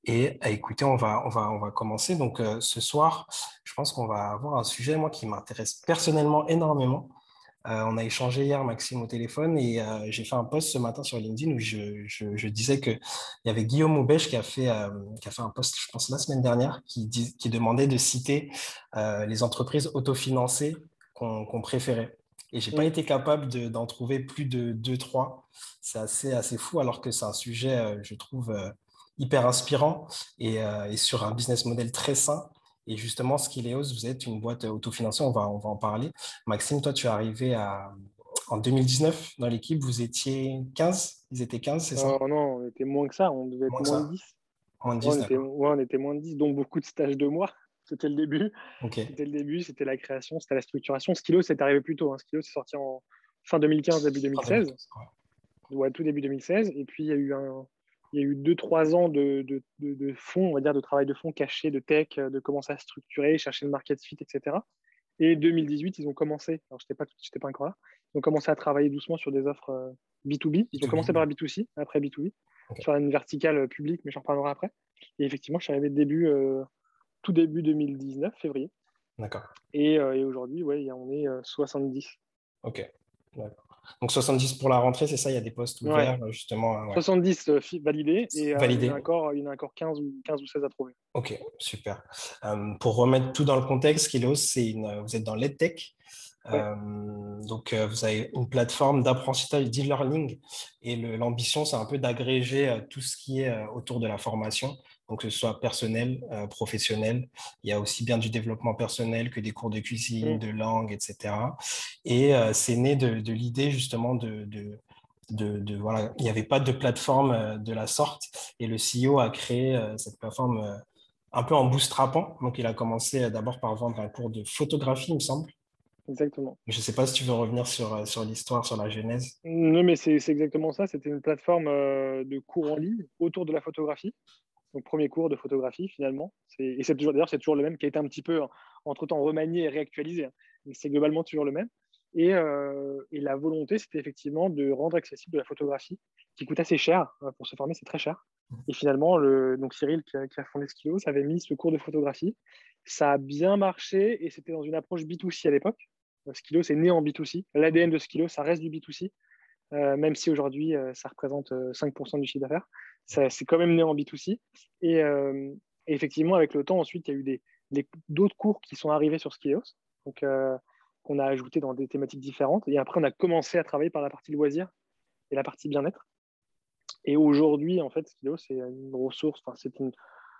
Et écoutez, on va commencer. Donc, ce soir, je pense qu'on va avoir un sujet, moi, qui m'intéresse personnellement énormément. On a échangé hier, Maxime, au téléphone, et j'ai fait un post ce matin sur LinkedIn où je disais que il y avait Guillaume Houbèche qui a fait un post, je pense, la semaine dernière, qui demandait de citer les entreprises autofinancées qu'on préférait. Et j'ai pas Mm. été capable d'en trouver plus de deux, trois. C'est assez fou, alors que c'est un sujet, je trouve, hyper inspirant et sur un business model très sain. Et justement, Skileos, vous êtes une boîte autofinancée, on va en parler. Maxime, toi, tu es arrivé en 2019 dans l'équipe, vous étiez 15, ils étaient 15, c'est ça? Non, on était moins que ça, on devait être Moins que moins de ça. 10. Moins de Ouais, 10, d'accord. on était moins de 10, dont beaucoup de stages de moi. C'était le début. Ok. C'était le début, c'était la création, c'était la structuration. Skilo, c'est arrivé plus tôt. Hein. Skilo, c'est sorti en fin 2015, début Fin 2016. 2015, ouais. Ouais, tout début 2016. Et puis, il y a eu 2-3 ans de fonds, on va dire, de travail de fonds caché, de tech, de commencer à structurer, chercher le market fit, etc. Et 2018, ils ont commencé, alors j'étais pas encore là, ils ont commencé à travailler doucement sur des offres B2B. Ils ont B2B, commencé par ouais. la B2C, après B2B, Ok. sur une verticale publique, mais j'en reparlerai après. Et effectivement, je suis arrivé tout début 2019, février. D'accord. Et aujourd'hui, ouais, on est 70. Ok. D'accord. Donc 70 pour la rentrée, c'est ça, il y a des postes Ouais, ouverts, justement, ouais. 70 validés et Validé. il y en a encore 15 ou 16 à trouver. Ok, super. Pour remettre tout dans le contexte, Kilos, vous êtes dans l'EdTech. Ouais, Donc, vous avez une plateforme d'apprentissage d'e-learning et l'ambition, c'est un peu d'agréger tout ce qui est autour de la formation, donc que ce soit personnel, professionnel. Il y a aussi bien du développement personnel que des cours de cuisine, mm, de langue, etc. Et c'est né de l'idée justement voilà, il n'y avait pas de plateforme de la sorte et le CEO a créé cette plateforme un peu en bootstrapant. Donc, il a commencé d'abord par vendre un cours de photographie, il me semble. exactement. Je ne sais pas si tu veux revenir sur l'histoire, sur la genèse. Non, mais c'est exactement ça. C'était une plateforme de cours en ligne autour de la photographie. Donc, premier cours de photographie, finalement. Et c'est toujours, d'ailleurs, c'est toujours le même qui a été un petit peu, entre-temps, remanié et réactualisé. Hein. Mais c'est globalement toujours le même. Et la volonté, c'était effectivement de rendre accessible de la photographie, qui coûte assez cher. Pour se former, c'est très cher. Et finalement, donc Cyril, qui a fondé Skills, avait mis ce cours de photographie. Ça a bien marché et c'était dans une approche B2C à l'époque. Skills est né en B2C. L'ADN de Skills, ça reste du B2C. Même si aujourd'hui, ça représente 5% du chiffre d'affaires. C'est quand même né en B2C. Et effectivement, avec le temps, ensuite, il y a eu d'autres cours qui sont arrivés sur Skileos, donc qu'on a ajouté dans des thématiques différentes. Et après, on a commencé à travailler par la partie loisirs et la partie bien-être. Et aujourd'hui, en fait, Skileos, c'est une ressource, enfin,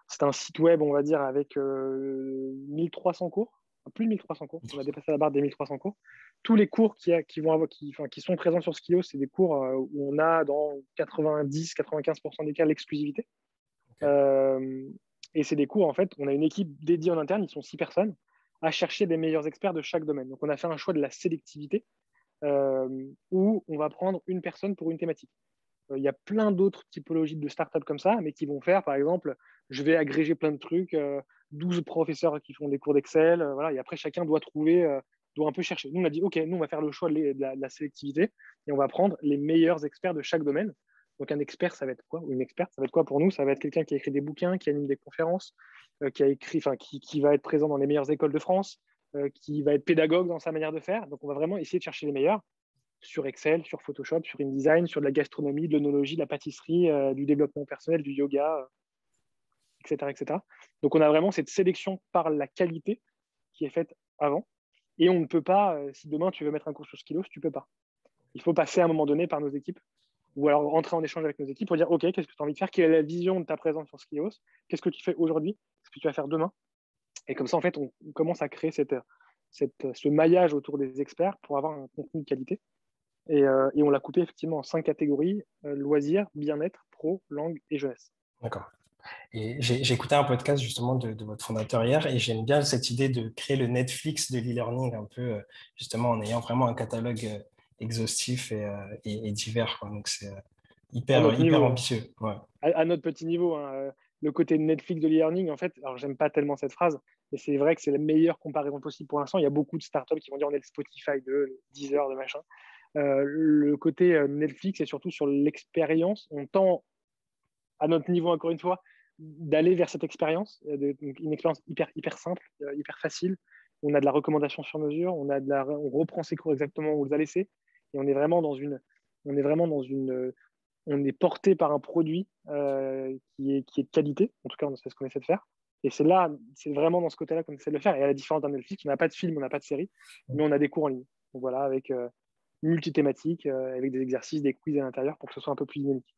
c'est un site web, on va dire, avec 1300 cours, plus de 1300 cours. On a dépassé la barre des 1300 cours. Tous les cours qui sont présents sur Skills, c'est des cours où on a dans 90-95% des cas l'exclusivité. Ok. Euh, et c'est des cours, en fait, on a une équipe dédiée en interne, ils sont 6 personnes, à chercher des meilleurs experts de chaque domaine. Donc on a fait un choix de la sélectivité où on va prendre une personne pour une thématique. Il y a plein d'autres typologies de startups comme ça, mais qui vont faire, par exemple, je vais agréger plein de trucs, 12 professeurs qui font des cours d'Excel, voilà, et après chacun doit trouver, doit un peu chercher. Nous, on a dit, OK, nous, on va faire le choix de la sélectivité et on va prendre les meilleurs experts de chaque domaine. Donc, un expert, ça va être quoi? Ou une experte, ça va être quoi pour nous? Ça va être quelqu'un qui a écrit des bouquins, qui anime des conférences, qui va être présent dans les meilleures écoles de France, qui va être pédagogue dans sa manière de faire. Donc, on va vraiment essayer de chercher les meilleurs sur Excel, sur Photoshop, sur InDesign, sur de la gastronomie, de l'onologie, de la pâtisserie, du développement personnel, du yoga, etc., etc. Donc on a vraiment cette sélection par la qualité qui est faite avant. Et on ne peut pas, si demain tu veux mettre un cours sur Skillos, tu ne peux pas. Il faut passer à un moment donné par nos équipes ou alors entrer en échange avec nos équipes pour dire, OK, qu'est-ce que tu as envie de faire? Quelle est la vision de ta présence sur Skillos? Qu'est-ce que tu fais aujourd'hui? Qu'est-ce que tu vas faire demain? Et comme ça, en fait, on commence à créer ce maillage autour des experts pour avoir un contenu de qualité. Et on l'a coupé effectivement en 5 catégories, loisirs, bien-être, pro, langue et jeunesse. D'accord. Et j'ai écouté un podcast justement de votre fondateur hier et j'aime bien cette idée de créer le Netflix de l'e-learning un peu, justement en ayant vraiment un catalogue exhaustif et divers, quoi. Donc c'est À notre hyper niveau, ambitieux. Ouais. à notre petit niveau, hein, le côté Netflix de l'e-learning, en fait, alors j'aime pas tellement cette phrase, mais c'est vrai que c'est la meilleure comparaison possible pour l'instant. Il y a beaucoup de startups qui vont dire on est le Spotify le Deezer, de machin. Le côté Netflix est surtout sur l'expérience. On tend à notre niveau, encore une fois, d'aller vers cette expérience, une expérience hyper simple, hyper facile. On a de la recommandation sur mesure, on reprend ses cours exactement où on les a laissés, et on est porté par un produit qui est de qualité. En tout cas, c'est ce qu'on essaie de faire. Et c'est vraiment dans ce côté-là qu'on essaie de le faire. Et à la différence d'un Netflix, on n'a pas de film, on n'a pas de série, mais on a des cours en ligne. Donc voilà, avec multithématiques, avec des exercices, des quiz à l'intérieur pour que ce soit un peu plus dynamique.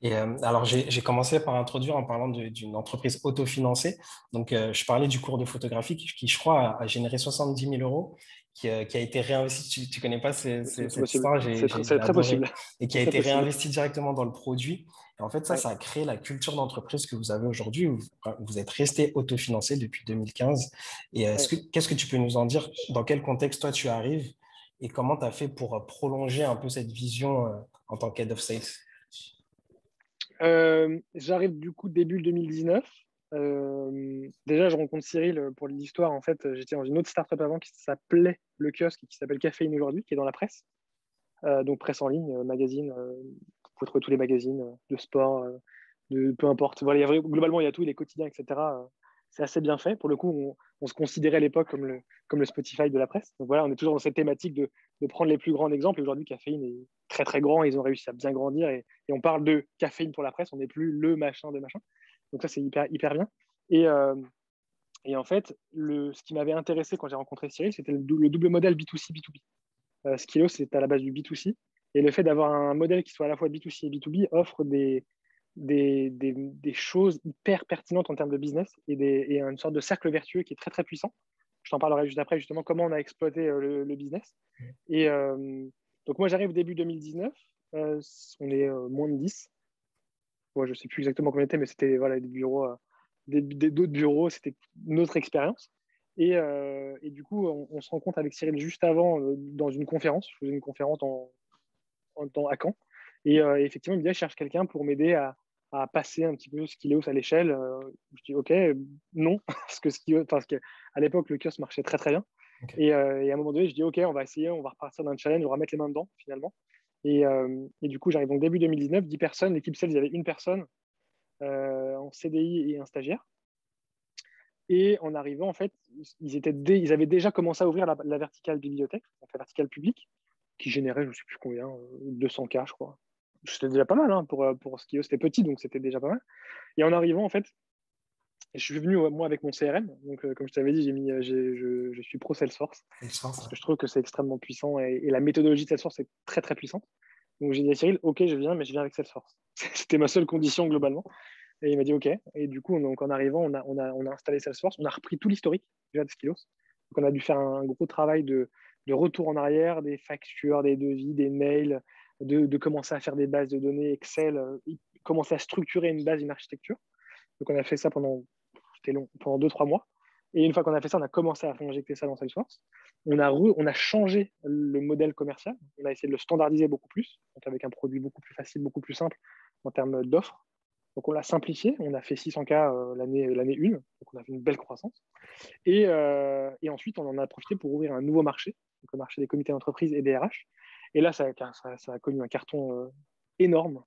Et alors, j'ai commencé par introduire en parlant d'une entreprise autofinancée. Donc, je parlais du cours de photographie qui je crois, a généré 70 000 euros, qui a été réinvesti. Tu connais pas C'est cette possible. histoire, C'est j'ai très adoré. possible. Et qui C'est a très été possible. réinvesti directement dans le produit. Et en fait, Ouais. ça a créé la culture d'entreprise que vous avez aujourd'hui. Vous êtes resté autofinancé depuis 2015. Et Ouais. qu'est-ce que tu peux nous en dire? Dans quel contexte, toi, tu arrives? Et comment tu as fait pour prolonger un peu cette vision en tant qu'head of sales? J'arrive du coup début 2019. Déjà, je rencontre Cyril pour l'histoire. En fait, j'étais dans une autre startup avant qui s'appelait Le Kiosque et qui s'appelle Caféine aujourd'hui, qui est dans la presse. Donc presse en ligne, magazine. Vous pouvez trouver tous les magazines de sport, de peu importe. Voilà, globalement, il y a tout, les quotidiens, etc. C'est assez bien fait. Pour le coup, on se considérait à l'époque comme le Spotify de la presse. Donc voilà, on est toujours dans cette thématique de prendre les plus grands exemples. Aujourd'hui, Caféine est très très grand. Ils ont réussi à bien grandir et on parle de Caféine pour la presse. On n'est plus le machin de machin. Donc ça, c'est hyper bien. Et, euh, et en fait, ce qui m'avait intéressé quand j'ai rencontré Cyril, c'était le double modèle B2C, B2B. Skillo, c'est à la base du B2C. Et le fait d'avoir un modèle qui soit à la fois B2C et B2B offre des choses hyper pertinentes en termes de business et une sorte de cercle vertueux qui est très, très puissant. Je t'en parlerai juste après, justement, comment on a exploité le business. Et donc, moi, j'arrive début 2019. On est moins de 10. Ouais, je ne sais plus exactement combien c'était, mais c'était voilà, des bureaux, d'autres bureaux. C'était une autre expérience. Et du coup, on se rencontre avec Cyril juste avant dans une conférence. Je faisais une conférence à Caen. Et effectivement, il me dit, je cherche quelqu'un pour m'aider à passer un petit peu Skilleos à l'échelle. Je dis, OK, non, parce qu'à l'époque, le kiosque marchait très, très bien. Okay. Et à un moment donné, je dis, OK, on va essayer, on va repartir d'un challenge, on va mettre les mains dedans, finalement. Et du coup, j'arrive donc début 2019, 10 personnes. L'équipe sales, il y avait une personne en CDI et un stagiaire. Et en arrivant, en fait, ils avaient déjà commencé à ouvrir la verticale bibliothèque, donc la verticale publique, qui générait, je ne sais plus combien, 200K, je crois. C'était déjà pas mal hein, pour ce qui c'était petit, donc c'était déjà pas mal. Et en arrivant, en fait, je suis venu, moi, avec mon CRM. Donc, comme je t'avais dit, je suis pro Salesforce, parce que je trouve que c'est extrêmement puissant et la méthodologie de Salesforce est très, très puissante. Donc, j'ai dit à Cyril, OK, je viens, mais je viens avec Salesforce. C'était ma seule condition globalement. Et il m'a dit OK. Et du coup, donc, en arrivant, on a installé Salesforce. On a repris tout l'historique déjà de Skillos. Donc, on a dû faire un gros travail de retour en arrière, des factures, des devis, des mails, de commencer à faire des bases de données Excel, commencer à structurer une base, une architecture. Donc, on a fait ça c'était long, pendant 2-3 mois. Et une fois qu'on a fait ça, on a commencé à injecter ça dans Salesforce. On a changé le modèle commercial. On a essayé de le standardiser beaucoup plus, donc avec un produit beaucoup plus facile, beaucoup plus simple en termes d'offres. Donc, on l'a simplifié. On a fait 600K l'année 1. Donc, on a fait une belle croissance. Et ensuite, on en a profité pour ouvrir un nouveau marché, donc le marché des comités d'entreprise et des RH. Et là, ça a connu un carton énorme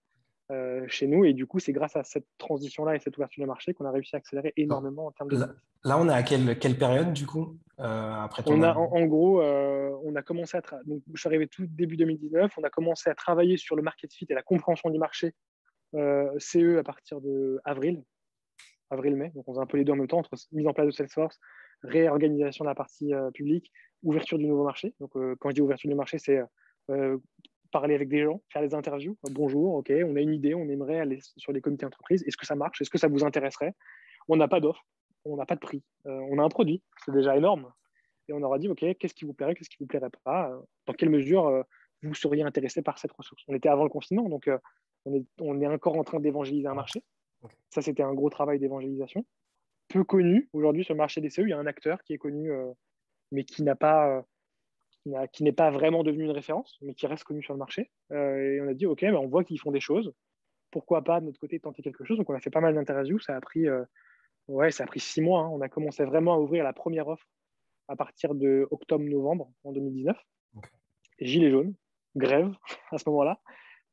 chez nous. Et du coup, c'est grâce à cette transition-là et cette ouverture de marché qu'on a réussi à accélérer énormément en termes de Là, business. là, on est à quelle période, du coup, après ton On a, arrivée? en gros, on a commencé donc, je suis arrivé tout début 2019. On a commencé à travailler sur le market fit et la compréhension du marché CE à partir de avril-mai. Donc, on faisait un peu les deux en même temps, entre mise en place de Salesforce, réorganisation de la partie publique, ouverture du nouveau marché. Donc, quand je dis ouverture du marché, c'est parler avec des gens, faire des interviews. Bonjour, OK, on a une idée, on aimerait aller sur les comités d'entreprise. Est-ce que ça marche? Est-ce que ça vous intéresserait? On n'a pas d'offre, on n'a pas de prix. On a un produit, c'est déjà énorme. Et on aura dit, OK, qu'est-ce qui vous plairait, qu'est-ce qui ne vous plairait pas? Dans quelle mesure vous seriez intéressé par cette ressource? On était avant le confinement, donc on est encore en train d'évangéliser un marché. Ça, c'était un gros travail d'évangélisation. Peu connu. Aujourd'hui, sur le marché des CE, il y a un acteur qui est connu, mais qui n'est pas vraiment devenu une référence, mais qui reste connu sur le marché. Et on a dit, OK, on voit qu'ils font des choses. Pourquoi pas, de notre côté, tenter quelque chose? Donc, on a fait pas mal d'interviews. Ça a pris 6 mois. Hein. On a commencé vraiment à ouvrir la première offre à partir de octobre-novembre en 2019. Okay. Gilets jaunes, grève à ce moment-là.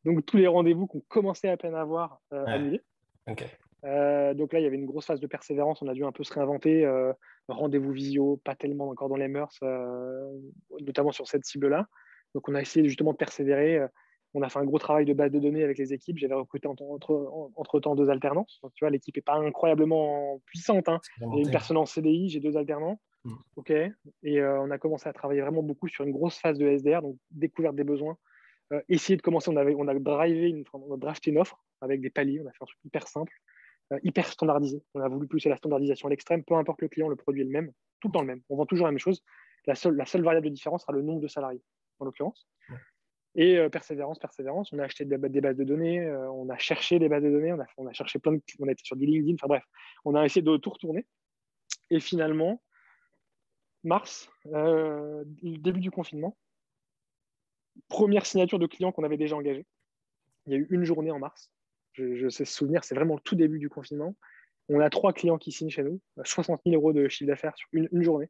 Donc, tous les rendez-vous qu'on commençait à peine à avoir annulés. Okay. Donc là, il y avait une grosse phase de persévérance. On a dû un peu se réinventer. Rendez-vous visio, pas tellement encore dans les mœurs, notamment sur cette cible-là. Donc on a essayé justement de persévérer. On a fait un gros travail de base de données avec les équipes. J'avais recruté entre-temps 2 alternants. Donc tu vois, l'équipe n'est pas incroyablement puissante, hein. J'ai une Expérimenté. personne en CDI, j'ai 2 alternants. Mm. OK. Et on a commencé à travailler vraiment beaucoup sur une grosse phase de SDR, donc découverte des besoins. Essayer de commencer, on a drafté une offre avec des paliers. On a fait un truc hyper simple, hyper standardisé. On a voulu pousser la standardisation à l'extrême. Peu importe le client, le produit est le même, tout le temps le même. On vend toujours la même chose. La seule variable de différence sera le nombre de salariés, en l'occurrence. Ouais. Et persévérance. On a acheté des bases de données, on a cherché des bases de données, on a cherché on a été sur du LinkedIn. Enfin bref, on a essayé de tout retourner. Et finalement, mars, le début du confinement, première signature de clients qu'on avait déjà engagé. Il y a eu une journée en mars. Je sais ce souvenir, c'est vraiment le tout début du confinement. On a 3 clients qui signent chez nous, 60 000 euros de chiffre d'affaires sur une journée.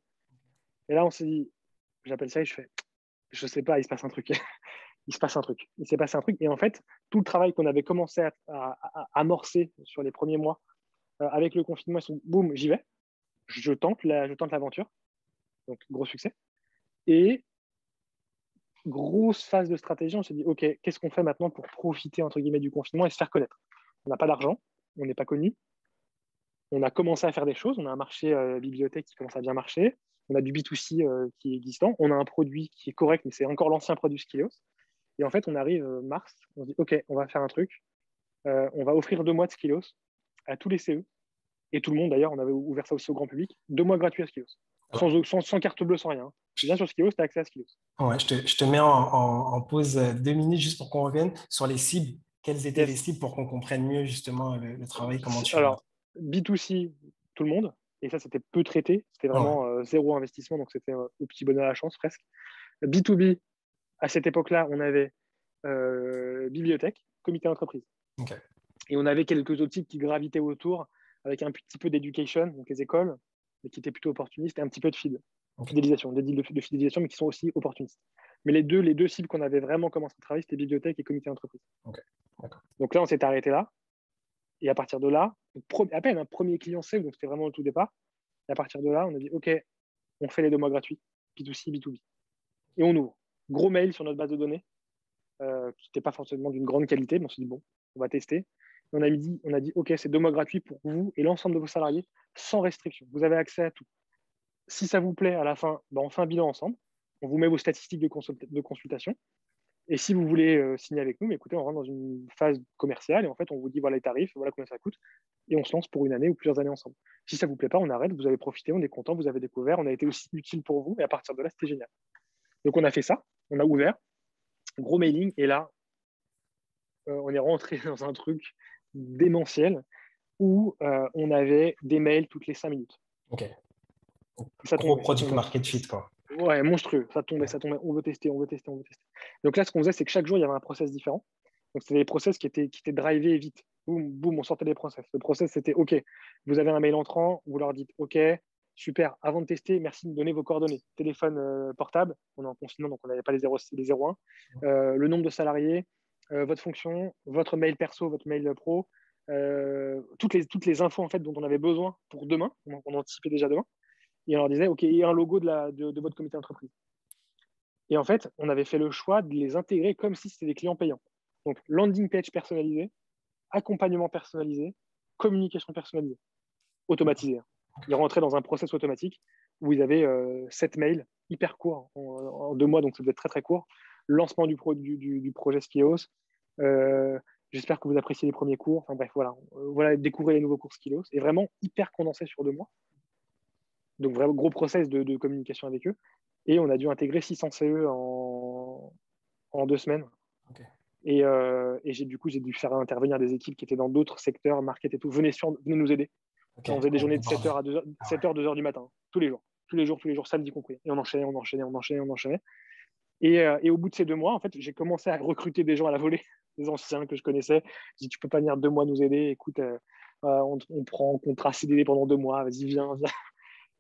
Et là, on s'est dit, j'appelle ça et je fais, je sais pas, il se passe un truc. Il se passe un truc. Il s'est passé un truc. Et en fait, tout le travail qu'on avait commencé à amorcer sur les premiers mois avec le confinement, boum, j'y vais. Je tente l'aventure. Donc, gros succès. Et grosse phase de stratégie, on s'est dit, OK, qu'est-ce qu'on fait maintenant pour profiter, entre guillemets, du confinement et se faire connaître? On n'a pas d'argent, on n'est pas connu. On a commencé à faire des choses. On a un marché bibliothèque qui commence à bien marcher. On a du B2C qui est existant. On a un produit qui est correct, mais c'est encore l'ancien produit Skillos. Et en fait, on arrive mars, on se dit, OK, on va faire un truc. On va offrir 2 mois de Skillos à tous les CE. Et tout le monde, d'ailleurs, on avait ouvert ça aussi au grand public. 2 mois gratuits à Skillos. Sans carte bleue, sans rien. Tu viens sur Skillos, tu as accès à Skillos. Ouais, je te mets en pause 2 minutes juste pour qu'on revienne sur les cibles. Quelles étaient les Yes. cibles pour qu'on comprenne mieux justement le travail, comment tu... Alors, B2C, tout le monde. Et ça, c'était peu traité. C'était Ouais, vraiment zéro investissement. Donc, c'était au petit bonheur à la chance, presque. B2B, à cette époque-là, on avait bibliothèque, comité d'entreprise. ok. Et on avait quelques autres types qui gravitaient autour avec un petit peu d'éducation, donc les écoles, mais qui étaient plutôt opportunistes, et un petit peu de Ok, fidélisation, des deals de fidélisation, mais qui sont aussi opportunistes. Mais les deux cibles qu'on avait vraiment commencé à travailler, c'était bibliothèque et comité d'entreprise. ok, d'accord. Donc là, on s'est arrêté là. Et à partir de là, à peine un premier client save, donc c'était vraiment le tout départ. Et à partir de là, on a dit, OK, on fait les 2 mois gratuits, B2C, B2B. Et on ouvre. Gros mail sur notre base de données, qui n'était pas forcément d'une grande qualité, mais on s'est dit, bon, on va tester. Et on a dit, OK, c'est 2 mois gratuits pour vous et l'ensemble de vos salariés, sans restriction. Vous avez accès à tout. Si ça vous plaît, à la fin, ben, on fait un bilan ensemble. On vous met vos statistiques de consultation. Et si vous voulez signer avec nous, mais écoutez, on rentre dans une phase commerciale et en fait, on vous dit voilà les tarifs, voilà combien ça coûte, et on se lance pour une année ou plusieurs années ensemble. Si ça vous plaît pas, on arrête, vous avez profité, on est content, vous avez découvert, on a été aussi utile pour vous, et à partir de là, c'était génial. Donc on a fait ça, on a ouvert, gros mailing, et là, on est rentré dans un truc démentiel où on avait des mails toutes les 5 minutes. Ok. Ça Gros tombait, ça product tombait. market fit, quoi. Ouais, monstrueux, ça tombait, Ouais. ça tombait. On veut tester, on veut tester, on veut tester. Donc là, ce qu'on faisait, c'est que chaque jour, il y avait un process différent. Donc, c'était des process qui étaient drivés vite. Boum, boum, on sortait des process. Le process, c'était OK, vous avez un mail entrant, vous leur dites OK, super, avant de tester, merci de me donner vos coordonnées. Téléphone portable, on est en confinement, donc on n'avait pas les 01, le nombre de salariés, votre fonction, votre mail perso, votre mail pro, toutes les infos en fait, dont on avait besoin pour demain. On anticipait déjà demain. Et on leur disait OK, et un logo de votre comité d'entreprise. Et en fait, on avait fait le choix de les intégrer comme si c'était des clients payants. Donc, landing page personnalisé, accompagnement personnalisé, communication personnalisée, automatisée. Ils rentraient dans un process automatique où ils avaient 7 mails hyper courts en 2 mois, donc ça devait être très très court. Lancement du projet Skios. J'espère que vous appréciez les premiers cours. Enfin bref, voilà, découvrez les nouveaux cours Skios. Et vraiment hyper condensé sur 2 mois. Donc, vraiment gros process de communication avec eux. Et on a dû intégrer 600 CE en 2 semaines. Ok. Et j'ai dû faire intervenir des équipes qui étaient dans d'autres secteurs, market et tout. Venez nous aider. Ok. On faisait des Ouais, journées de débordé. 7h à 2h, Ah ouais. 7h, 2h du matin, tous les jours, samedi compris. Et on enchaînait. Et au bout de ces 2 mois, en fait, j'ai commencé à recruter des gens à la volée, des anciens que je connaissais. J'ai dit, tu peux pas venir 2 mois nous aider. Écoute, on prend un contrat CDD pendant 2 mois. Vas-y, viens.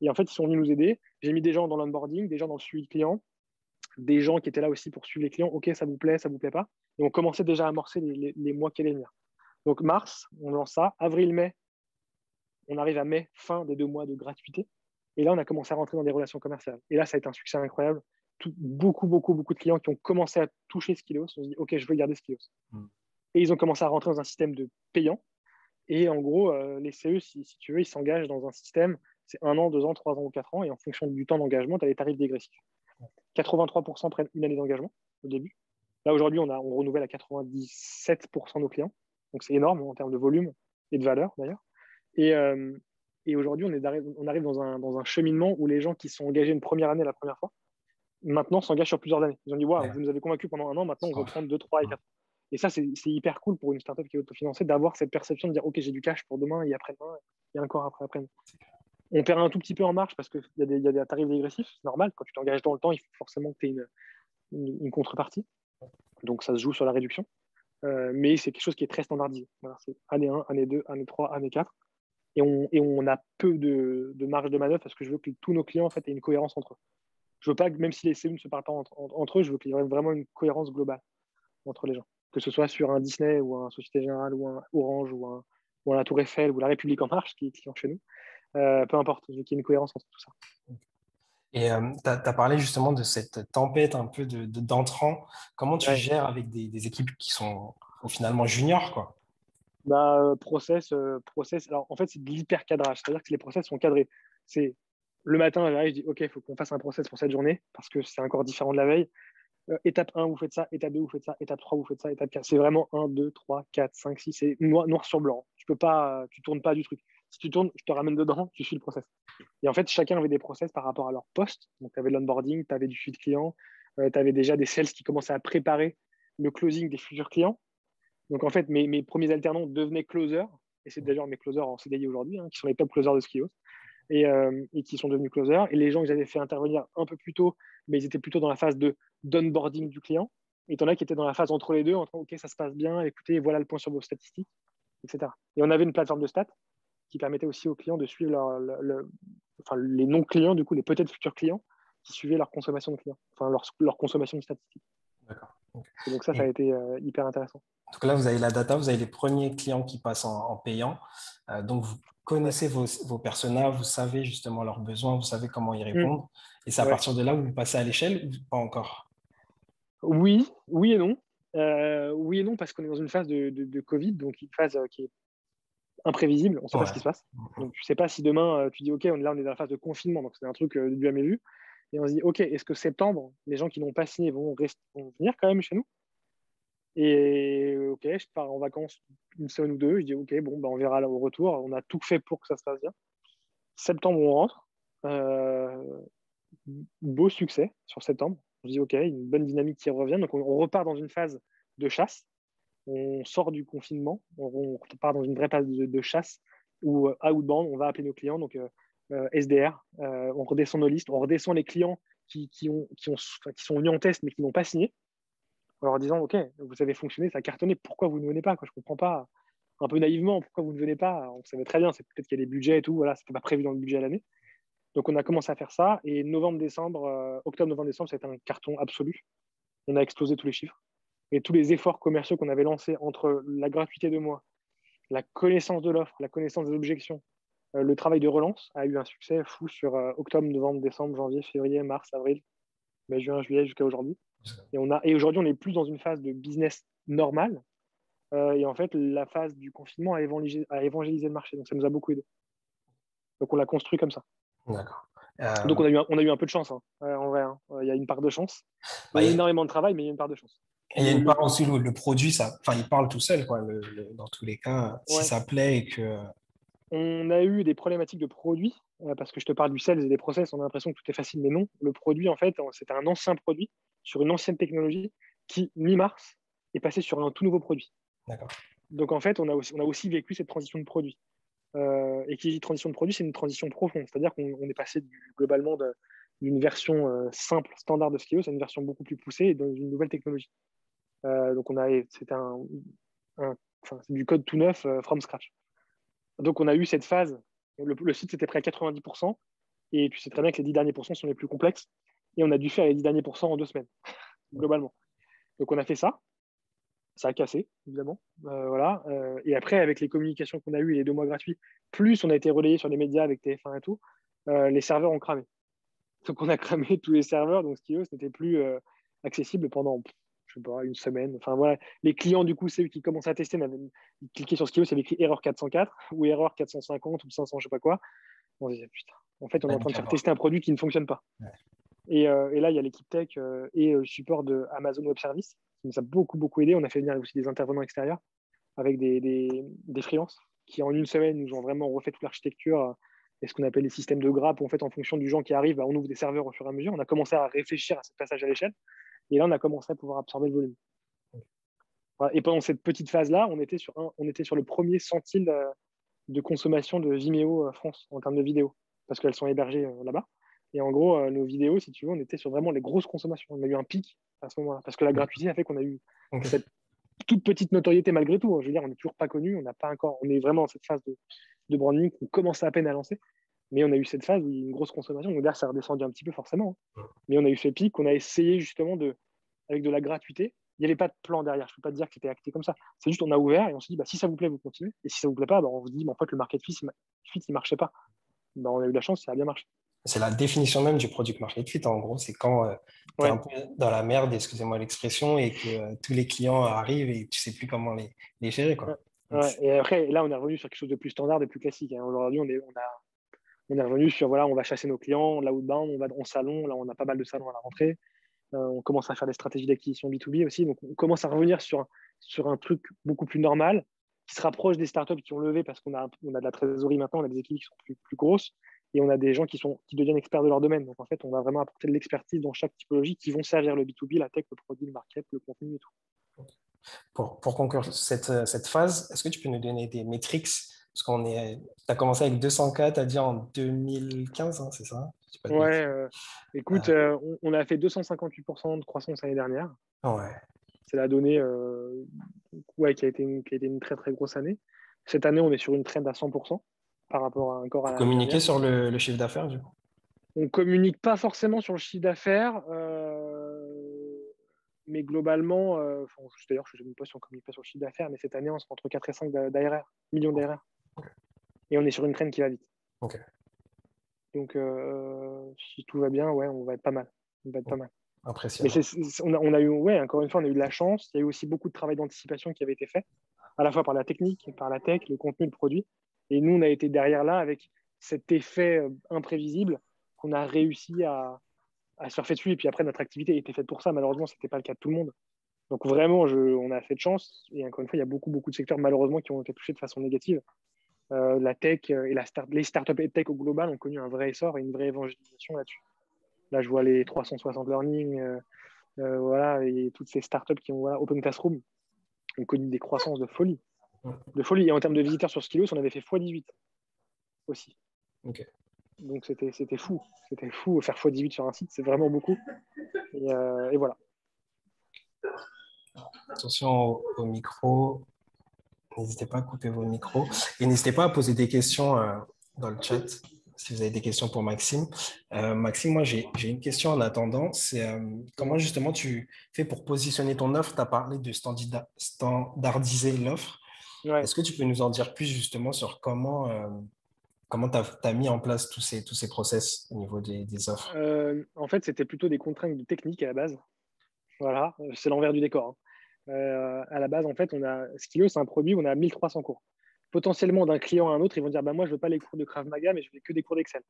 Et en fait, ils sont venus nous aider. J'ai mis des gens dans l'onboarding, des gens dans le suivi client, des gens qui étaient là aussi pour suivre les clients. OK, ça vous plaît pas. Et on commençait déjà à amorcer les mois qui allaient venir. Donc, mars, on lance ça. Avril, mai, on arrive à mai, fin des 2 mois de gratuité. Et là, on a commencé à rentrer dans des relations commerciales. Et là, ça a été un succès incroyable. Beaucoup, beaucoup, beaucoup de clients qui ont commencé à toucher Skillos ont dit, OK, je veux garder Skillos. Mm. Et ils ont commencé à rentrer dans un système de payant. Et en gros, les CE, si tu veux, ils s'engagent dans un système, c'est 1 an, 2 ans, 3 ans ou 4 ans. Et en fonction du temps d'engagement, tu as les tarifs dégressifs. 83% prennent une année d'engagement au début. Là, aujourd'hui, on renouvelle à 97% nos clients. Donc, c'est énorme en termes de volume et de valeur, d'ailleurs. Et aujourd'hui, on arrive dans un cheminement où les gens qui sont engagés une première année la première fois, maintenant s'engagent sur plusieurs années. Ils ont dit, waouh, vous nous avez convaincus pendant 1 an, maintenant on veut prendre 2, 3 et 4. Et ça, c'est hyper cool pour une startup qui est autofinancée d'avoir cette perception de dire, OK, j'ai du cash pour demain et après-demain, et encore après. On perd un tout petit peu en marge parce qu'il y a des tarifs dégressifs, c'est normal. Quand tu t'engages dans le temps, il faut forcément que tu aies une contrepartie. Donc, ça se joue sur la réduction. Mais c'est quelque chose qui est très standardisé. Voilà, c'est année 1, année 2, année 3, année 4. Et on a peu de marge de manœuvre parce que je veux que tous nos clients en fait, aient une cohérence entre eux. Je veux pas que, même si les CE ne se parlent pas entre eux, je veux qu'il y ait vraiment une cohérence globale entre les gens. Que ce soit sur un Disney ou un Société Générale ou un Orange ou la Tour Eiffel ou la République En Marche qui est client chez nous. Peu importe, je veux qu'il y ait une cohérence entre tout ça. Et tu as parlé justement de cette tempête un peu d'entrants. Comment tu Ouais. gères avec des équipes qui sont finalement juniors, quoi? Process. Alors, en fait, c'est de l'hyper cadrage. C'est-à-dire que les process sont cadrés. C'est le matin, j'arrive, je dis OK, il faut qu'on fasse un process pour cette journée parce que c'est encore différent de la veille. Étape 1, vous faites ça. Étape 2, vous faites ça. Étape 3, vous faites ça. Étape 4. C'est vraiment 1, 2, 3, 4, 5, 6. C'est noir sur blanc. Tu tournes pas du truc. Si tu tournes, je te ramène dedans, tu suis le process. Et en fait, chacun avait des process par rapport à leur poste. Donc, tu avais de l'onboarding, tu avais du suivi client, tu avais déjà des sales qui commençaient à préparer le closing des futurs clients. Donc, en fait, mes premiers alternants devenaient closers. Et c'est d'ailleurs mes closers en CDI aujourd'hui, qui sont les top closers de Skios et qui sont devenus closers. Et les gens que j'avais fait intervenir un peu plus tôt, mais ils étaient plutôt dans la phase d'onboarding du client. Et t'en as qui étaient dans la phase entre les deux, entre OK, ça se passe bien, écoutez, voilà le point sur vos statistiques, etc. Et on avait une plateforme de stats qui permettait aussi aux clients de suivre les non-clients, du coup, les peut-être futurs clients qui suivaient leur consommation de clients, enfin leur consommation de statistiques. D'accord. Et donc ça a été hyper intéressant. Donc là, vous avez la data, vous avez les premiers clients qui passent en payant. Donc, vous connaissez vos personas, vous savez justement leurs besoins, vous savez comment y répondre. Et c'est à Ouais. partir de là où vous passez à l'échelle ou pas encore? Oui et non. Oui et non, parce qu'on est dans une phase de Covid, donc une phase qui est imprévisible. On ne sait pas ce qui Ouais. se passe. Donc, tu ne sais pas si demain, tu dis, OK, là, on est dans la phase de confinement, donc c'est un truc du jamais vu. Et on se dit, OK, est-ce que septembre, les gens qui n'ont pas signé vont venir quand même chez nous? Et OK, je pars en vacances 1 semaine ou 2. Je dis, OK, bon, on verra là au retour. On a tout fait pour que ça se passe bien. Septembre, on rentre. Beau succès sur septembre. On se dit, OK, une bonne dynamique qui revient. Donc, on repart dans une phase de chasse. On sort du confinement. On repart dans une vraie phase de chasse où, outbound, on va appeler nos clients. Donc, SDR, on redescend nos listes. On redescend les clients qui sont venus en test mais qui n'ont pas signé en leur disant, OK, vous avez fonctionné, ça a cartonné, pourquoi vous ne venez pas? Je ne comprends pas, un peu naïvement, pourquoi vous ne venez pas? On savait très bien, c'est peut-être qu'il y a des budgets et tout, voilà, ce n'était pas prévu dans le budget à l'année. Donc, on a commencé à faire ça. Et octobre, novembre, décembre, c'était un carton absolu. On a explosé tous les chiffres. Et tous les efforts commerciaux qu'on avait lancés entre la gratuité de mois, la connaissance de l'offre, la connaissance des objections, le travail de relance a eu un succès fou sur octobre, novembre, décembre, janvier, février, mars, avril, mai, juin, juillet, jusqu'à aujourd'hui. Et aujourd'hui, on est plus dans une phase de business normale. Et en fait, la phase du confinement a évangélisé le marché. Donc, ça nous a beaucoup aidé. Donc, on l'a construit comme ça. D'accord. Donc, on a eu un peu de chance, en vrai. Il y a une part de chance. Il y a Il énormément de travail, mais il y a une part de chance. y a une part aussi, le produit, il parle tout seul, quoi, dans tous les cas. Si Ouais. ça plaît et que. On a eu des problématiques de produits, parce que je te parle du sales et des process, on a l'impression que tout est facile, mais non. Le produit, en fait, c'était un ancien produit sur une ancienne technologie qui, mi-mars, est passé sur un tout nouveau produit. D'accord. Donc, en fait, on a aussi vécu cette transition de produit. Et qui dit transition de produit, c'est une transition profonde. C'est-à-dire qu'on est passé globalement d'une version simple, standard de Skio, à une version beaucoup plus poussée et dans une nouvelle technologie. Donc, c'était c'est du code tout neuf from scratch. Donc, on a eu cette phase. Le site, c'était près à 90%. Et tu sais très bien que les 10 derniers pourcents sont les plus complexes. Et on a dû faire les 10 derniers pourcents en 2 semaines, globalement. Donc, on a fait ça. Ça a cassé, évidemment. Voilà. Et après, avec les communications qu'on a eues et les 2 mois gratuits, plus on a été relayé sur les médias avec TF1 et tout, les serveurs ont cramé. Donc, on a cramé tous les serveurs. Donc, Skillos n'était plus accessible pendant, je sais pas, une semaine. Enfin, voilà. Les clients, du coup, c'est eux qui commencent à tester. Ils cliquaient sur Skillos, il y avait écrit erreur 404 ou erreur 450 ou 500, je sais pas quoi. On se disait, putain, en fait, on est en train de faire tester un produit qui ne fonctionne pas. Ouais. Et là, il y a l'équipe tech et le support de Amazon Web Services qui nous a beaucoup, beaucoup aidé. On a fait venir aussi des intervenants extérieurs avec des freelances qui, en une semaine, nous ont vraiment refait toute l'architecture et ce qu'on appelle les systèmes de grappes. En fait, en fonction du gens qui arrivent, on ouvre des serveurs au fur et à mesure. On a commencé à réfléchir à ce passage à l'échelle. Et là, on a commencé à pouvoir absorber le volume. Voilà. Et pendant cette petite phase-là, on était sur le premier centile de consommation de Vimeo France en termes de vidéos, parce qu'elles sont hébergées là-bas. Et en gros, nos vidéos, si tu veux, on était sur vraiment les grosses consommations. On a eu un pic à ce moment-là, parce que la gratuité a fait qu'on a eu cette toute petite notoriété malgré tout. Je veux dire, on n'est toujours pas connu, on est vraiment dans cette phase de branding qu'on commence à peine à lancer. Mais on a eu cette phase où il y a une grosse consommation. Donc derrière, ça a redescendu un petit peu forcément. Mais on a eu ce pic qu'on a essayé justement avec de la gratuité. Il n'y avait pas de plan derrière. Je ne peux pas te dire que c'était acté comme ça. C'est juste on a ouvert et on s'est dit, si ça vous plaît, vous continuez. Et si ça ne vous plaît pas, on vous dit, en fait, le market fit, il ne marchait pas. On a eu la chance, ça a bien marché. C'est la définition même du product market fit. En gros, c'est quand tu es un peu dans la merde, excusez-moi l'expression, et que tous les clients arrivent et tu sais plus comment les gérer, quoi. Donc, Ouais. Et après, là, on est revenu sur quelque chose de plus standard, de plus classique. Aujourd'hui, on est revenu sur, voilà, on va chasser nos clients, là outbound, on va en salon, là, on a pas mal de salons à la rentrée. On commence à faire des stratégies d'acquisition B2B aussi. Donc, on commence à revenir sur un truc beaucoup plus normal, qui se rapproche des startups qui ont levé parce qu'on a de la trésorerie maintenant, on a des équipes qui sont plus grosses et on a des gens qui deviennent experts de leur domaine. Donc, en fait, on va vraiment apporter de l'expertise dans chaque typologie qui vont servir le B2B, la tech, le produit, le market, le contenu et tout. pour conclure cette phase, est-ce que tu peux nous donner des métriques? Parce tu as commencé avec 200K, tu as dit en 2015, hein, c'est ça? Je dis pas de bêtises. Ouais, écoute, Euh, on a fait 258% de croissance l'année dernière. ouais. C'est la donnée qui a été une très très grosse année. Cette année, on est sur une trend à 100% par rapport encore à Vous l'année communiquez dernière. sur le chiffre d'affaires, du coup? On communique pas forcément sur le chiffre d'affaires, mais globalement, d'ailleurs, je ne sais même pas si on communique pas sur le chiffre d'affaires, mais cette année, on sera entre 4 et 5 d'ARR, millions d'ARR. Et on est sur une trend qui va vite. Ok. Donc, si tout va bien, ouais, on va être pas mal. On va être pas mal. Mais Impressionnant. on a eu, ouais, encore une fois, on a eu de la chance. Il y a eu aussi beaucoup de travail d'anticipation qui avait été fait, à la fois par la technique, par la tech, le contenu, le produit. Et nous, on a été derrière là avec cet effet imprévisible qu'on a réussi à surfer dessus. Et puis après, notre activité était faite pour ça. Malheureusement, ce n'était pas le cas de tout le monde. Donc vraiment, on a fait de chance. Et encore une fois, il y a beaucoup, beaucoup de secteurs, malheureusement, qui ont été touchés de façon négative. La tech et les startups et tech au global ont connu un vrai essor et une vraie évangélisation là-dessus. Là, je vois les 360 Learning, voilà, et toutes ces startups qui ont, voilà, Open Classroom, ont connu des croissances de folie. De folie. Et en termes de visiteurs sur Skillos, on avait fait x18 aussi. Ok. Donc c'était fou. C'était fou. Faire x18 sur un site, c'est vraiment beaucoup. Et voilà. Attention au micro. N'hésitez pas à couper vos micros. Et n'hésitez pas à poser des questions dans le chat si vous avez des questions pour Maxime. Maxime, moi, j'ai une question en attendant. C'est comment justement tu fais pour positionner ton offre? Tu as parlé de standardiser l'offre. Ouais. Est-ce que tu peux nous en dire plus justement sur comment tu as mis en place tous ces process au niveau des offres? En fait, c'était plutôt des contraintes de technique à la base. Voilà, c'est l'envers du décor. À la base, en fait, Skillos, c'est un produit où on a 1300 cours. Potentiellement, d'un client à un autre, ils vont dire moi, je ne veux pas les cours de Krav Maga, mais je veux que des cours d'Excel.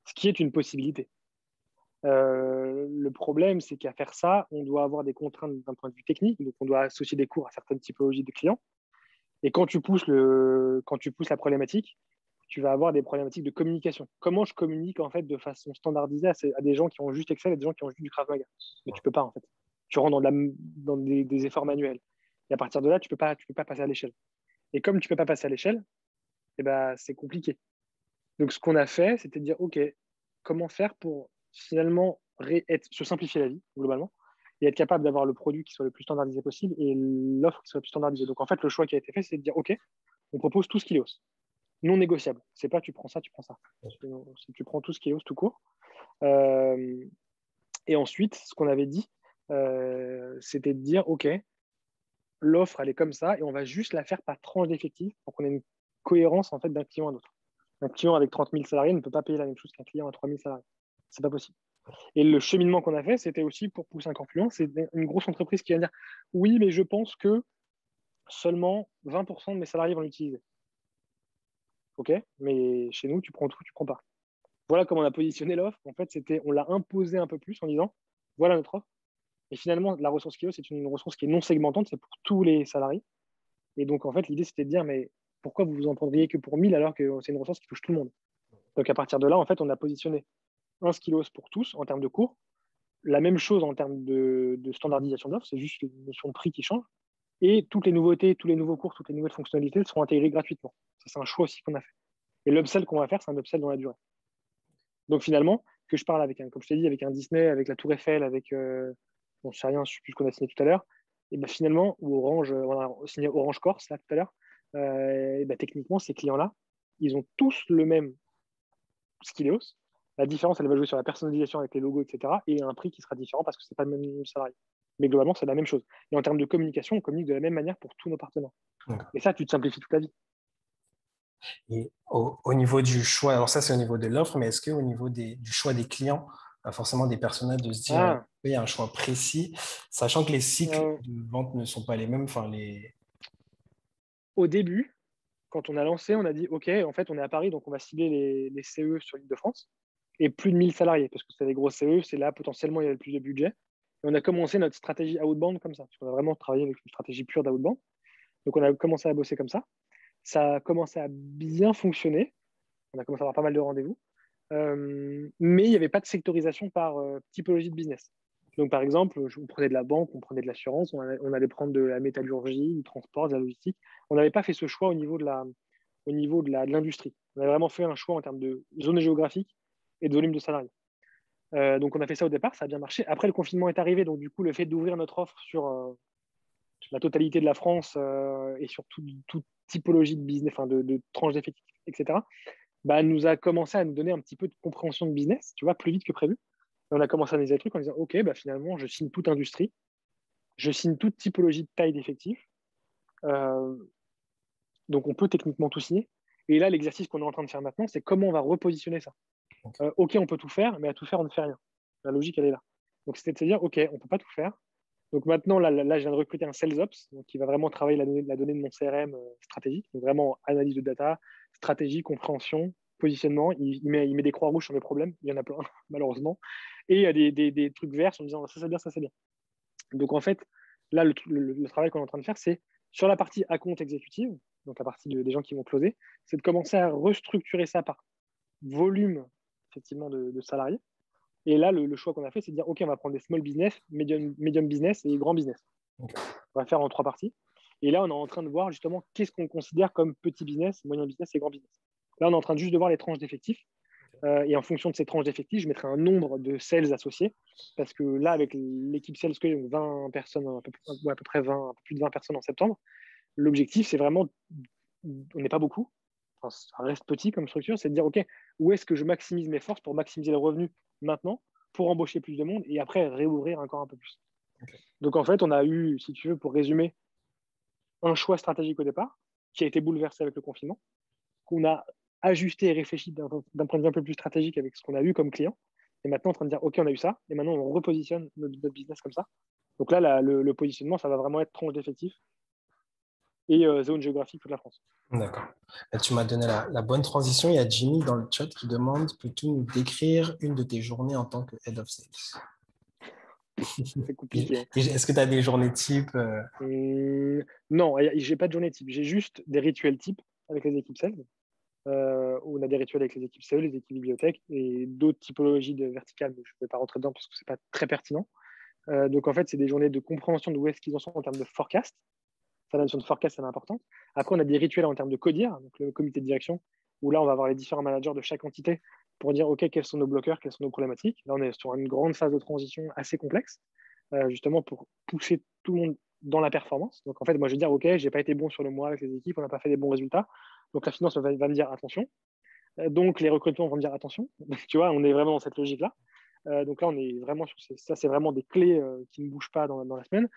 Ce qui est une possibilité. Le problème, c'est qu'à faire ça, on doit avoir des contraintes d'un point de vue technique, donc on doit associer des cours à certaines typologies de clients. Et quand tu pousses la problématique, tu vas avoir des problématiques de communication. Comment je communique en fait de façon standardisée à des gens qui ont juste Excel et des gens qui ont juste du Krav Maga? Mais tu peux pas en fait. Tu rentres dans des efforts manuels. Et à partir de là, tu peux pas passer à l'échelle. Et comme tu peux pas passer à l'échelle, eh ben, c'est compliqué. Donc ce qu'on a fait, c'était de dire ok, comment faire pour finalement se simplifier la vie globalement et être capable d'avoir le produit qui soit le plus standardisé possible et l'offre qui soit le plus standardisée. Donc en fait, le choix qui a été fait, c'est de dire ok, on propose tout ce qu'il ose, non négociable. C'est pas tu prends ça, tu prends ça. Tu prends tout ce qui ose tout court. Et ensuite, ce qu'on avait dit, c'était de dire ok, l'offre, elle est comme ça, et on va juste la faire par tranche d'effectifs pour qu'on ait une cohérence en fait, d'un client à l'autre. Un client avec 30 000 salariés ne peut pas payer la même chose qu'un client à 3 000 salariés. C'est pas possible. Et le cheminement qu'on a fait, c'était aussi pour pousser encore plus loin. C'est une grosse entreprise qui va dire oui, mais je pense que seulement 20% de mes salariés vont l'utiliser. OK, mais chez nous, tu prends tout, tu prends pas. Voilà comment on a positionné l'offre. En fait, on l'a imposé un peu plus en disant voilà notre offre. Et finalement, la ressource Kio, c'est une ressource qui est non segmentante, c'est pour tous les salariés. Et donc, en fait, l'idée, c'était de dire mais pourquoi vous vous en prendriez que pour 1000 alors que c'est une ressource qui touche tout le monde. Donc, à partir de là, en fait, on a positionné un skilos pour tous en termes de cours. La même chose en termes de standardisation d'offres, c'est juste une notion de prix qui change. Et toutes les nouveautés, tous les nouveaux cours, toutes les nouvelles fonctionnalités seront intégrées gratuitement. Ça, c'est un choix aussi qu'on a fait. Et l'upsell qu'on va faire, c'est un upsell dans la durée. Donc finalement, que je parle avec comme je t'ai dit, avec un Disney, avec la Tour Eiffel, avec, bon, je sais rien, je sais plus ce qu'on a signé tout à l'heure, et ben finalement, ou Orange, on a signé Orange Corse là tout à l'heure, et ben, techniquement, ces clients-là, ils ont tous le même Skileos. La différence, elle va jouer sur la personnalisation avec les logos, etc. Et un prix qui sera différent parce que ce n'est pas le même salarié. Mais globalement, c'est la même chose. Et en termes de communication, on communique de la même manière pour tous nos partenaires. Et ça, tu te simplifies toute la vie. Et au niveau du choix, alors ça c'est au niveau de l'offre, mais est-ce qu'au niveau du choix des clients, pas forcément des personas, de se dire Ah, il y a un choix précis, sachant que les cycles euh, de vente ne sont pas les mêmes, enfin les... au début, quand on a lancé, on a dit OK, en fait, on est à Paris, donc on va cibler les CE sur l'île de France et plus de 1000 salariés, parce que c'est des gros CE, c'est là potentiellement il y a le plus de budget. Et on a commencé notre stratégie outbound comme ça, parce qu'on a vraiment travaillé avec une stratégie pure d'outbound. Donc on a commencé à bosser comme ça. Ça a commencé à bien fonctionner. On a commencé à avoir pas mal de rendez-vous. Mais il n'y avait pas de sectorisation par typologie de business. Donc, par exemple, on prenait de la banque, on prenait de l'assurance, on allait prendre de la métallurgie, du transport, de la logistique. On n'avait pas fait ce choix au niveau de l'industrie. On avait vraiment fait un choix en termes de zone géographique et de volume de salariés. Donc, on a fait ça au départ, ça a bien marché. Après, le confinement est arrivé, donc du coup, le fait d'ouvrir notre offre sur la totalité de la France et sur toute typologie de business, enfin de tranche d'effectifs, etc., bah, nous a commencé à nous donner un petit peu de compréhension de business, tu vois, plus vite que prévu. Et on a commencé à analyser les trucs en disant, OK, bah, finalement, je signe toute industrie, je signe toute typologie de taille d'effectif, euh, donc on peut techniquement tout signer. Et là, l'exercice qu'on est en train de faire maintenant, c'est comment on va repositionner ça. OK, on peut tout faire, mais à tout faire, on ne fait rien. La logique, elle est là. Donc, c'était de se dire, OK, on ne peut pas tout faire. Donc maintenant, là, je viens de recruter un Sales Ops, donc qui va vraiment travailler la donnée de mon CRM stratégique, donc vraiment analyse de data, stratégie, compréhension, positionnement. Il met des croix rouges sur mes problèmes, il y en a plein, malheureusement. Et il y a des trucs verts en me disant ça c'est bien, ça c'est bien. Donc en fait, là, le travail qu'on est en train de faire, c'est sur la partie account exécutive, donc la partie des gens qui vont closer, c'est de commencer à restructurer ça par volume, effectivement, de salariés. Et là, le choix qu'on a fait, c'est de dire, OK, on va prendre des small business, medium business et grand business. Okay. On va faire en 3 parties. Et là, on est en train de voir justement qu'est-ce qu'on considère comme petit business, moyen business et grand business. Là, on est en train juste de voir les tranches d'effectifs. Et en fonction de ces tranches d'effectifs, je mettrai un nombre de sales associés. Parce que là, avec l'équipe sales, que 20 personnes, à peu près 20, un peu plus de 20 personnes en septembre, l'objectif, c'est vraiment, on n'est pas beaucoup, enfin, ça reste petit comme structure, c'est de dire, OK, où est-ce que je maximise mes forces pour maximiser le revenu maintenant, pour embaucher plus de monde et après réouvrir encore un peu plus. Okay. Donc en fait, on a eu, si tu veux, pour résumer, un choix stratégique au départ qui a été bouleversé avec le confinement, qu'on a ajusté et réfléchi d'un point de vue un peu plus stratégique avec ce qu'on a eu comme client. Et maintenant, en train de dire, OK, on a eu ça, et maintenant, on repositionne notre business comme ça. Donc là, le positionnement, ça va vraiment être tranche d'effectifs et zone géographique toute la France. D'accord. Tu m'as donné la bonne transition. Il y a Jimmy dans le chat qui demande, peux-tu nous décrire une de tes journées en tant que Head of Sales? C'est compliqué. Hein. Est-ce que tu as des journées type Non, j'ai pas de journée type. J'ai juste des rituels types avec les équipes sales. Où on a des rituels avec les équipes CE, les équipes bibliothèques et d'autres typologies de verticales, mais je ne vais pas rentrer dedans parce que ce n'est pas très pertinent. Donc en fait, c'est des journées de compréhension de où est-ce qu'ils en sont en termes de forecast. Ça, la notion de forecast, c'est important. Après, on a des rituels en termes de CODIR, donc le comité de direction, où là, on va avoir les différents managers de chaque entité pour dire, OK, quels sont nos bloqueurs, quelles sont nos problématiques. Là, on est sur une grande phase de transition assez complexe, justement pour pousser tout le monde dans la performance. Donc, en fait, moi, je vais dire, OK, je n'ai pas été bon sur le mois avec les équipes, on n'a pas fait des bons résultats. Donc, la finance va me dire, attention. Donc, les recrutements vont me dire, attention. Donc, tu vois, on est vraiment dans cette logique-là. Donc là, on est vraiment sur ça, c'est vraiment des clés qui ne bougent pas dans la semaine.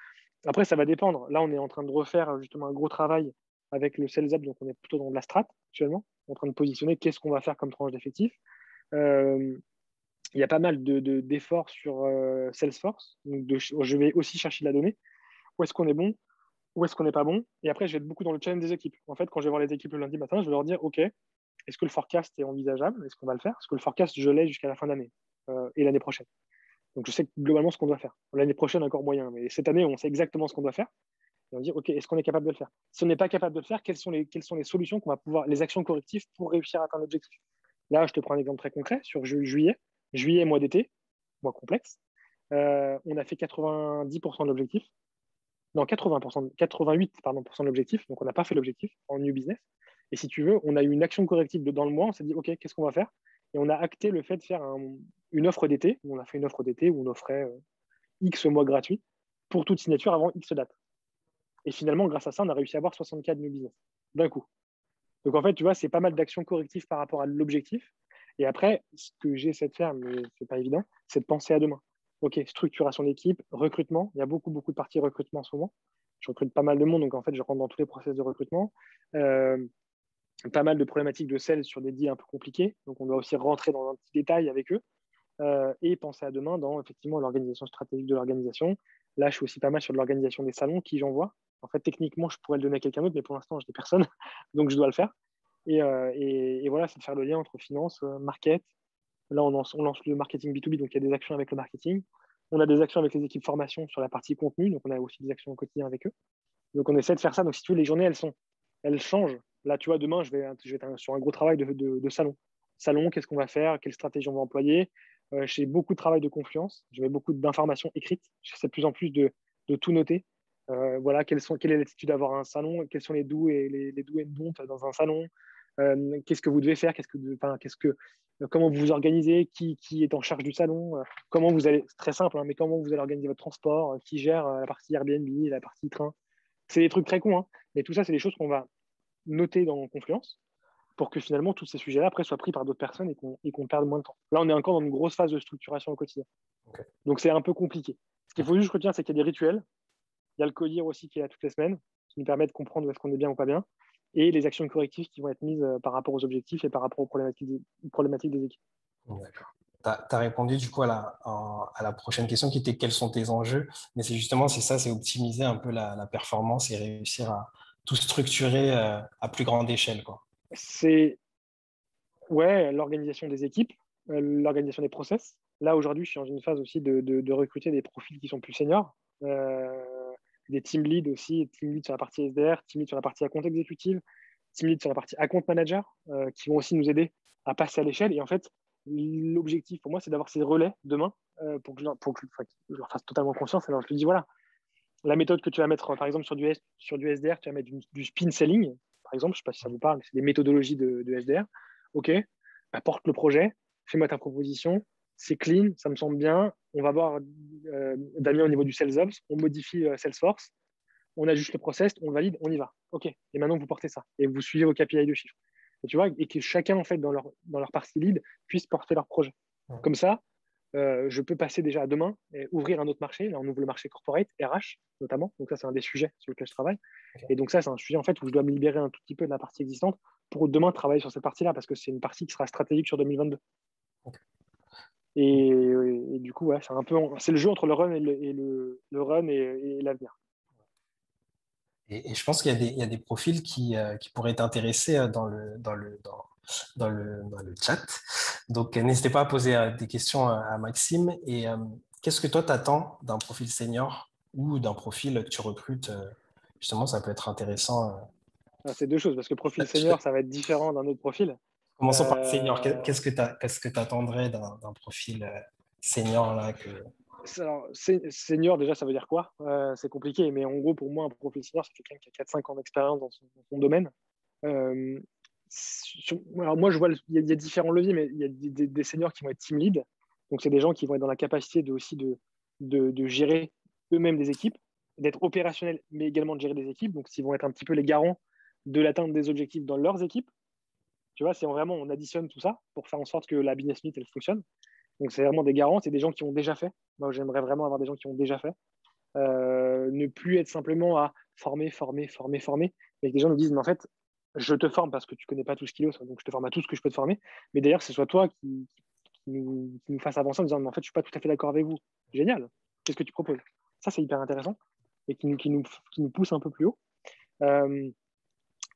Après, ça va dépendre. Là, on est en train de refaire justement un gros travail avec le Sales Up, donc on est plutôt dans de la strat actuellement, en train de positionner qu'est-ce qu'on va faire comme tranche d'effectifs. Euh, il y a pas mal d'efforts sur Salesforce. Donc je vais aussi chercher de la donnée. Où est-ce qu'on est bon? Où est-ce qu'on n'est pas bon? Et après, je vais être beaucoup dans le challenge des équipes. En fait, quand je vais voir les équipes le lundi matin, je vais leur dire, OK, est-ce que le forecast est envisageable? Est-ce qu'on va le faire? Est-ce que le forecast, je l'ai jusqu'à la fin d'année et l'année prochaine? Donc, je sais globalement ce qu'on doit faire. L'année prochaine, encore moyen. Mais cette année, on sait exactement ce qu'on doit faire. Et on dit, OK, est-ce qu'on est capable de le faire? Si on n'est pas capable de le faire, quelles sont les solutions qu'on va pouvoir, les actions correctives pour réussir à atteindre l'objectif? Là, je te prends un exemple très concret sur juillet. Juillet, mois d'été, mois complexe. On a fait 90% de l'objectif. Non, 80%, 88 pardon, de l'objectif. Donc, on n'a pas fait l'objectif en new business. Et si tu veux, on a eu une action corrective dans le mois. On s'est dit, OK, qu'est-ce qu'on va faire? Et on a acté le fait de faire une offre d'été. On a fait une offre d'été où on offrait X mois gratuits pour toute signature avant X date. Et finalement, grâce à ça, on a réussi à avoir 64 new business d'un coup. Donc, en fait, tu vois, c'est pas mal d'actions correctives par rapport à l'objectif. Et après, ce que j'essaie de faire, mais c'est pas évident, c'est de penser à demain. OK, structuration d'équipe, recrutement. Il y a beaucoup, beaucoup de parties recrutement en ce moment. Je recrute pas mal de monde, donc en fait, je rentre dans tous les process de recrutement. Pas mal de problématiques de sales sur des deals un peu compliqués. Donc, on doit aussi rentrer dans un petit détail avec eux et penser à demain dans effectivement l'organisation stratégique de l'organisation. Là, je suis aussi pas mal sur de l'organisation des salons qui j'envoie. En fait, techniquement, je pourrais le donner à quelqu'un d'autre, mais pour l'instant, je n'ai personne, donc je dois le faire. Et voilà, c'est de faire le lien entre finance, market. Là, on lance le marketing B2B, donc il y a des actions avec le marketing. On a des actions avec les équipes formation sur la partie contenu, donc on a aussi des actions au quotidien avec eux. Donc on essaie de faire ça. Donc si tu veux, les journées, elles changent. Là, tu vois, demain, je vais être sur un gros travail de salon. Salon, qu'est-ce qu'on va faire? Quelle stratégie on va employer? J'ai beaucoup de travail de confluence. Je mets beaucoup d'informations écrites. J'essaie de plus en plus de tout noter. Voilà, quelle est l'attitude d'avoir un salon? Quels sont les do's et les do's et don'ts dans un salon? Qu'est-ce que vous devez faire? Comment vous vous organisez? Qui est en charge du salon? Comment vous allez, c'est très simple, hein, mais comment vous allez organiser votre transport? Qui gère la partie Airbnb, la partie train? C'est des trucs très cons, hein, mais tout ça, c'est des choses qu'on va noter dans Confluence pour que finalement tous ces sujets-là après soient pris par d'autres personnes et qu'on perde moins de temps. Là, on est encore dans une grosse phase de structuration au quotidien. Okay. Donc, c'est un peu compliqué. Ce qu'il faut juste retenir, c'est qu'il y a des rituels. Il y a le codir aussi qui est là toutes les semaines, qui nous permet de comprendre où est-ce qu'on est bien ou pas bien, et les actions correctives qui vont être mises par rapport aux objectifs et par rapport aux problématiques des équipes. D'accord. Tu as répondu du coup à la prochaine question qui était quels sont tes enjeux, mais c'est justement c'est optimiser un peu la performance et réussir à tout structurer à plus grande échelle, quoi. C'est l'organisation des équipes, l'organisation des process. Là, aujourd'hui, je suis dans une phase aussi de recruter des profils qui sont plus seniors, des team leads aussi, team lead sur la partie SDR, team lead sur la partie account exécutive, team lead sur la partie account manager, qui vont aussi nous aider à passer à l'échelle. Et en fait, l'objectif pour moi, c'est d'avoir ces relais demain pour que je leur fasse totalement confiance. Alors, je te dis, voilà, la méthode que tu vas mettre, par exemple, sur du SDR, tu vas mettre du spin selling, par exemple, je ne sais pas si ça vous parle, mais c'est des méthodologies de SDR. OK, bah, porte le projet, fais-moi ta proposition, c'est clean, ça me semble bien. On va voir Damien au niveau du Sales Ops, on modifie Salesforce, on ajuste le process, on valide, on y va. OK, et maintenant vous portez ça et vous suivez vos KPI de chiffres. Et tu vois, et que chacun, en fait, dans leur partie lead, puisse porter leur projet. Comme ça, je peux passer déjà à demain et ouvrir un autre marché. Là, on ouvre le marché corporate, RH notamment. Donc ça, c'est un des sujets sur lesquels je travaille. Okay. Et donc ça, c'est un sujet en fait où je dois me libérer un tout petit peu de la partie existante pour demain travailler sur cette partie-là parce que c'est une partie qui sera stratégique sur 2022. Okay. Et du coup, ouais, c'est le jeu entre le run le run et l'avenir. Et je pense qu'il y a des profils qui pourraient t'intéresser dans le chat. Donc, n'hésitez pas à poser des questions à Maxime. Et qu'est-ce que toi, t'attends d'un profil senior ou d'un profil que tu recrutes? Justement, ça peut être intéressant. C'est deux choses, parce que profil senior, ça va être différent d'un autre profil. Commençons par senior. Qu'est-ce que tu attendrais d'un profil senior là Alors, senior, déjà, ça veut dire quoi? C'est compliqué, mais en gros, pour moi, un profil senior, c'est quelqu'un qui a 4-5 ans d'expérience dans son domaine. Alors moi, je vois, il y a différents leviers, mais il y a des seniors qui vont être team lead. Donc, c'est des gens qui vont être dans la capacité de gérer eux-mêmes des équipes, d'être opérationnels, mais également de gérer des équipes. Donc, ils vont être un petit peu les garants de l'atteinte des objectifs dans leurs équipes. Tu vois, c'est vraiment, on additionne tout ça pour faire en sorte que la business unit, elle fonctionne. Donc, c'est vraiment des garants, c'est des gens qui ont déjà fait. Moi, j'aimerais vraiment avoir des gens qui ont déjà fait. Ne plus être simplement à former, mais que des gens nous disent, mais en fait, je te forme parce que tu connais pas tout ce qu'il y a, donc je te forme à tout ce que je peux te former. Mais d'ailleurs, ce soit toi qui nous fasse avancer en disant, mais en fait, je suis pas tout à fait d'accord avec vous. Génial. Qu'est-ce que tu proposes? Ça, c'est hyper intéressant et qui nous pousse un peu plus haut. Euh,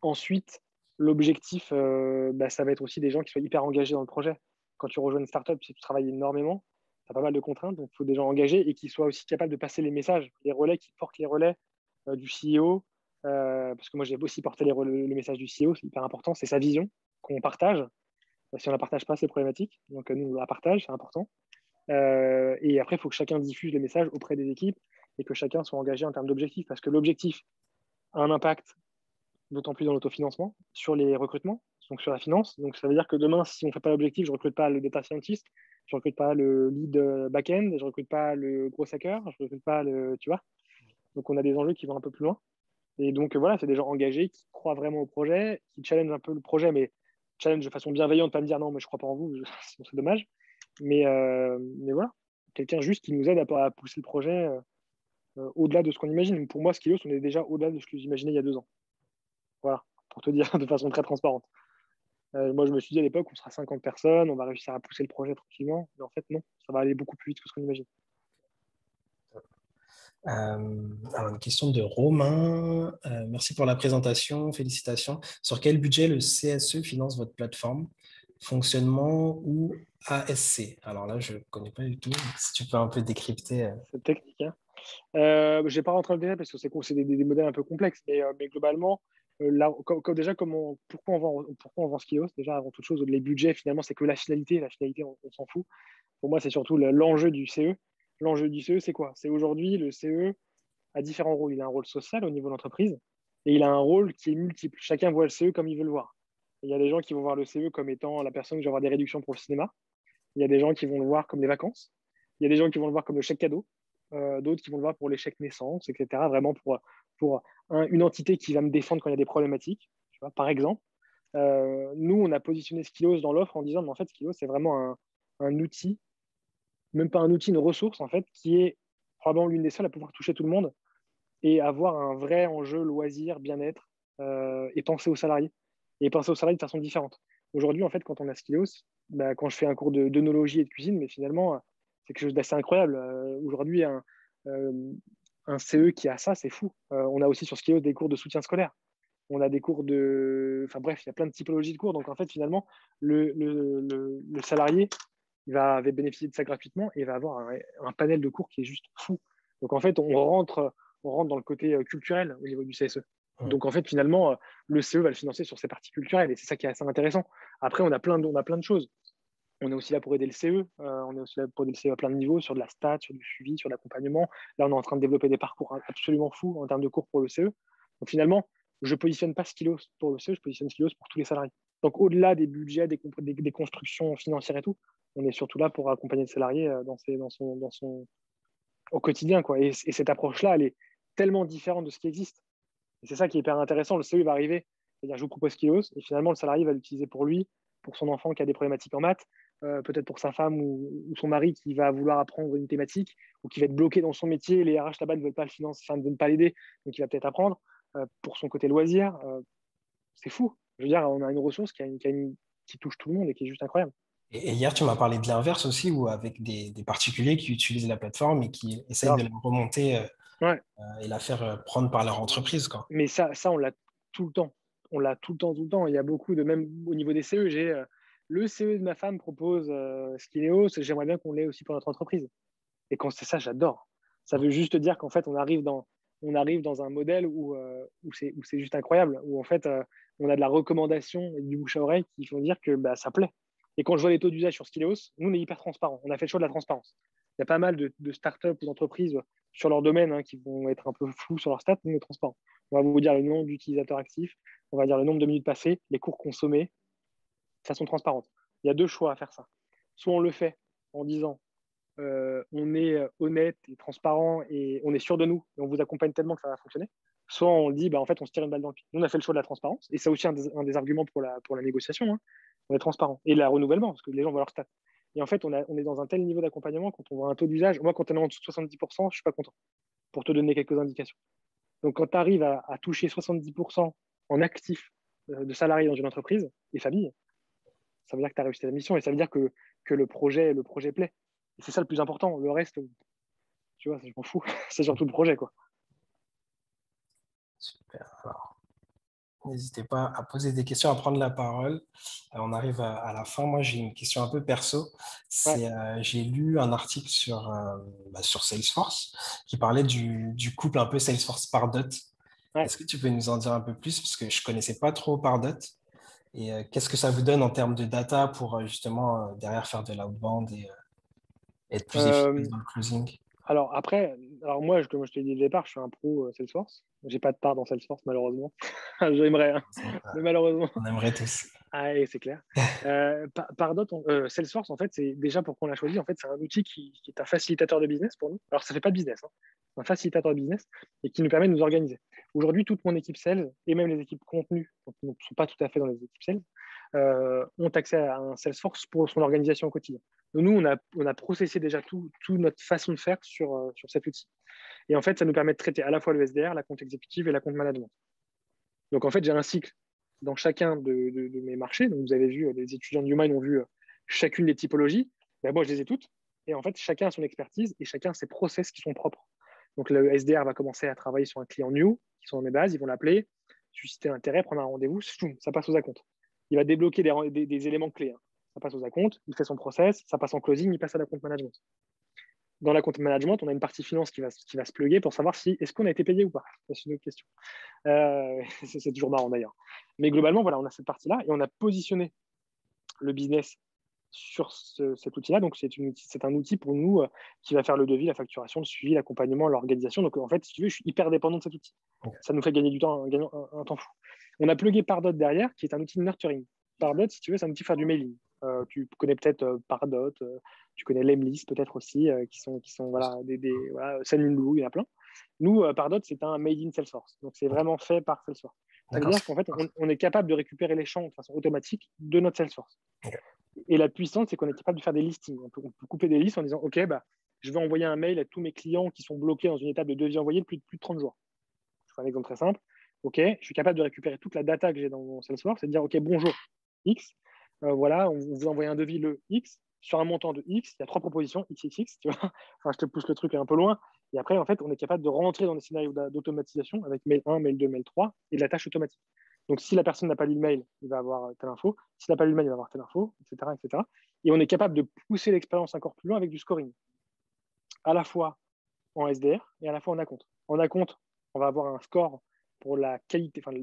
Ensuite, l'objectif, ça va être aussi des gens qui soient hyper engagés dans le projet. Quand tu rejoins une startup, si tu travailles énormément, tu as pas mal de contraintes, donc il faut des gens engagés et qui soient aussi capables de passer les messages, les relais, qui portent les relais du CEO. Parce que moi, j'ai aussi porté le message du CEO, c'est hyper important, c'est sa vision qu'on partage. Si on ne la partage pas, c'est problématique. Donc, nous, on la partage, c'est important. Et après, il faut que chacun diffuse les messages auprès des équipes et que chacun soit engagé en termes d'objectifs, parce que l'objectif a un impact d'autant plus dans l'autofinancement, sur les recrutements, donc sur la finance. Donc ça veut dire que demain, si on ne fait pas l'objectif, je ne recrute pas le data scientist, je ne recrute pas le lead back-end, je ne recrute pas le gros hacker, je ne recrute pas le. Tu vois. Donc on a des enjeux qui vont un peu plus loin. Et donc voilà, c'est des gens engagés qui croient vraiment au projet, qui challengent un peu le projet, mais challenge de façon bienveillante, pas me dire non, mais je ne crois pas en vous, sinon c'est dommage. Mais voilà, quelqu'un juste qui nous aide à pousser le projet au-delà de ce qu'on imagine. Pour moi, Skillos, on est déjà au-delà de ce que j'imaginais il y a 2 ans. Voilà, pour te dire de façon très transparente. Moi, je me suis dit à l'époque, on sera 50 personnes, on va réussir à pousser le projet tranquillement. Mais en fait, non, ça va aller beaucoup plus vite que ce qu'on imagine. Alors, une question de Romain. Merci pour la présentation, félicitations. Sur quel budget le CSE finance votre plateforme? Fonctionnement ou ASC? Alors là, je ne connais pas du tout. Si tu peux un peu décrypter. C'est technique. Hein. Je ne vais pas rentrer dans le détail parce que c'est des modèles un peu complexes. Mais globalement, là, déjà, pourquoi on vend Skios? Déjà, avant toute chose, les budgets, finalement, c'est que la finalité. La finalité, on s'en fout. Pour moi, c'est surtout l'enjeu du CE. L'enjeu du CE, c'est quoi? C'est aujourd'hui, le CE a différents rôles. Il a un rôle social au niveau de l'entreprise et il a un rôle qui est multiple. Chacun voit le CE comme il veut le voir. Il y a des gens qui vont voir le CE comme étant la personne qui va avoir des réductions pour le cinéma. Il y a des gens qui vont le voir comme les vacances. Il y a des gens qui vont le voir comme le chèque cadeau. D'autres qui vont le voir pour les chèques naissance, etc. Vraiment pour une entité qui va me défendre quand il y a des problématiques. Tu vois, par exemple, nous, on a positionné Skillos dans l'offre en disant, mais en fait, Skillos, c'est vraiment un outil, même pas un outil, une ressource, en fait, qui est probablement l'une des seules à pouvoir toucher tout le monde et avoir un vrai enjeu loisir, bien-être et penser aux salariés. Et penser aux salariés de façon différente. Aujourd'hui, en fait, quand on a Skillos, quand je fais un cours d'œnologie et de cuisine, mais finalement, c'est quelque chose d'assez incroyable. Aujourd'hui, un CE qui a ça, c'est fou. On a aussi sur Skillos des cours de soutien scolaire. On a des cours de. Enfin bref, il y a plein de typologies de cours. Donc en fait, finalement, le salarié va bénéficier de ça gratuitement et va avoir un panel de cours qui est juste fou. Donc en fait, on rentre dans le côté culturel au niveau du CSE. Donc en fait, finalement, le CE va le financer sur ses parties culturelles et c'est ça qui est assez intéressant. Après, on a plein de choses. On est aussi là pour aider le CE. On est aussi là pour aider le CE à plein de niveaux, sur de la stat, sur du suivi, sur l'accompagnement. Là, on est en train de développer des parcours absolument fous en termes de cours pour le CE. Donc finalement, je ne positionne pas Skillos pour le CE, je positionne Skillos pour tous les salariés. Donc au-delà des budgets, des constructions financières et tout, on est surtout là pour accompagner le salarié au quotidien, quoi. Et cette approche-là, elle est tellement différente de ce qui existe. Et c'est ça qui est hyper intéressant. Le CE va arriver, c'est-à-dire je vous propose Skillos, et finalement le salarié va l'utiliser pour lui, pour son enfant qui a des problématiques en maths, peut-être pour sa femme ou son mari qui va vouloir apprendre une thématique ou qui va être bloqué dans son métier. Les RH là-bas ne veulent pas le financer, enfin, ne veulent pas l'aider, donc il va peut-être apprendre pour son côté loisir. C'est fou. Je veux dire, on a une ressource qui touche tout le monde et qui est juste incroyable. Et hier, tu m'as parlé de l'inverse aussi, ou avec des particuliers qui utilisent la plateforme et qui essayent de Grave. la remonter Ouais. et la faire prendre par leur entreprise, quoi. Mais ça, on l'a tout le temps. On l'a tout le temps, tout le temps. Il y a beaucoup de, même au niveau des CE, j'ai le CE de ma femme propose Skileos, j'aimerais bien qu'on l'ait aussi pour notre entreprise. Et quand c'est ça, j'adore. Ça veut juste dire qu'en fait, on arrive dans un modèle où c'est juste incroyable, où en fait, on a de la recommandation et du bouche à oreille qui font dire que ça plaît. Et quand je vois les taux d'usage sur Skileos, nous, on est hyper transparent. On a fait le choix de la transparence. Il y a pas mal de startups ou d'entreprises sur leur domaine qui vont être un peu flous sur leur stats. Nous, on est transparent. On va vous dire le nombre d'utilisateurs actifs, on va dire le nombre de minutes passées, les cours consommés, de façon transparente. Il y a deux choix à faire ça. Soit on le fait en disant on est honnête et transparent et on est sûr de nous et on vous accompagne tellement que ça va fonctionner. Soit on dit, en fait, on se tire une balle dans le pied. Nous, on a fait le choix de la transparence et c'est aussi un des arguments pour la négociation. Hein. On est transparent. Et le renouvellement, parce que les gens voient leur stats. Et en fait, on est dans un tel niveau d'accompagnement quand on voit un taux d'usage. Moi, quand on est en dessous de 70%, je ne suis pas content. pour te donner quelques indications. Donc, quand tu arrives à toucher 70% en actifs de salariés dans une entreprise et famille, ça veut dire que tu as réussi ta mission et ça veut dire que le projet plaît. Et c'est ça le plus important. Le reste, tu vois, je m'en fous. C'est surtout le projet, quoi. Super. Alors, n'hésitez pas à poser des questions, à prendre la parole. On arrive à la fin. Moi, j'ai une question un peu perso. Ouais. J'ai lu un article sur Salesforce qui parlait du couple un peu Salesforce-Pardot. Ouais. Est-ce que tu peux nous en dire un peu plus? Parce que je ne connaissais pas trop Pardot. Et qu'est-ce que ça vous donne en termes de data pour justement derrière faire de l'outbound et être plus efficace Euh, dans le closing? alors après, moi, comme je te l'ai dit au départ, je suis un pro Salesforce. J'ai pas de part dans Salesforce, malheureusement. J'aimerais, hein, mais malheureusement. On aimerait tous. Ah, et c'est clair. Pardot, Salesforce, en fait, c'est déjà pourquoi on l'a choisi. En fait, c'est un outil qui est un facilitateur de business pour nous. Alors, ça fait pas de business, hein. C'est un facilitateur de business et qui nous permet de nous organiser. Aujourd'hui, toute mon équipe sales et même les équipes contenu, donc qui ne sont pas tout à fait dans les équipes sales, ont accès à un Salesforce pour son organisation au quotidien. Donc, nous, on a processé déjà toute notre façon de faire sur cet outil. Et en fait, ça nous permet de traiter à la fois le SDR, la compte exécutive et la compte management. Donc, en fait, j'ai un cycle dans chacun de mes marchés. Donc, vous avez vu, les étudiants de Newmine ont vu chacune des typologies. Ben, moi, je les ai toutes. Et en fait, chacun a son expertise et chacun a ses process qui sont propres. Donc, le SDR va commencer à travailler sur un client new, qui sont dans mes bases. Ils vont l'appeler, susciter l'intérêt, prendre un rendez-vous. Ça passe aux acomptes. Il va débloquer des éléments clés, hein. Ça passe aux acomptes. Il fait son process. Ça passe en closing. Il passe à la compte management. Dans la compte management, on a une partie finance qui va se plugger pour savoir si est-ce qu'on a été payé ou pas. C'est une autre question. C'est toujours marrant d'ailleurs. Mais globalement, voilà, on a cette partie-là et on a positionné le business sur cet outil-là. Donc, c'est un outil pour nous qui va faire le devis, la facturation, le suivi, l'accompagnement, l'organisation. Donc, en fait, si tu veux, je suis hyper dépendant de cet outil. Okay. Ça nous fait gagner du temps, un temps fou. On a plugué Pardot derrière, qui est un outil de nurturing. Pardot, si tu veux, c'est un outil pour faire du mailing. Tu connais peut-être Pardot, tu connais Lemlist peut-être aussi, qui sont voilà, voilà, Sendinblue, il y en a plein. Nous, Pardot, c'est un made in Salesforce. Donc, c'est vraiment fait par Salesforce. Ça veut dire qu'en fait, on est capable de récupérer les champs de façon automatique de notre Salesforce. Okay. Et la puissance, c'est qu'on est capable de faire des listings. On peut couper des listes en disant, OK, je vais envoyer un mail à tous mes clients qui sont bloqués dans une étape de devis envoyé de plus de 30 jours. Je fais un exemple très simple. OK, je suis capable de récupérer toute la data que j'ai dans mon Salesforce et de dire, OK, bonjour, X. Voilà, on vous envoie un devis le X sur un montant de X. Il y a 3 propositions, XXX, tu vois. Enfin, je te pousse le truc un peu loin. Et après, en fait, on est capable de rentrer dans des scénarios d'automatisation avec mail 1, mail 2, mail 3 et de la tâche automatique. Donc, si la personne n'a pas lu le mail, il va avoir telle info. S'il n'a pas lu le mail, il va avoir telle info, etc., etc. Et on est capable de pousser l'expérience encore plus loin avec du scoring, à la fois en SDR et à la fois en acompte. En acompte, on va avoir un score pour la qualité, enfin,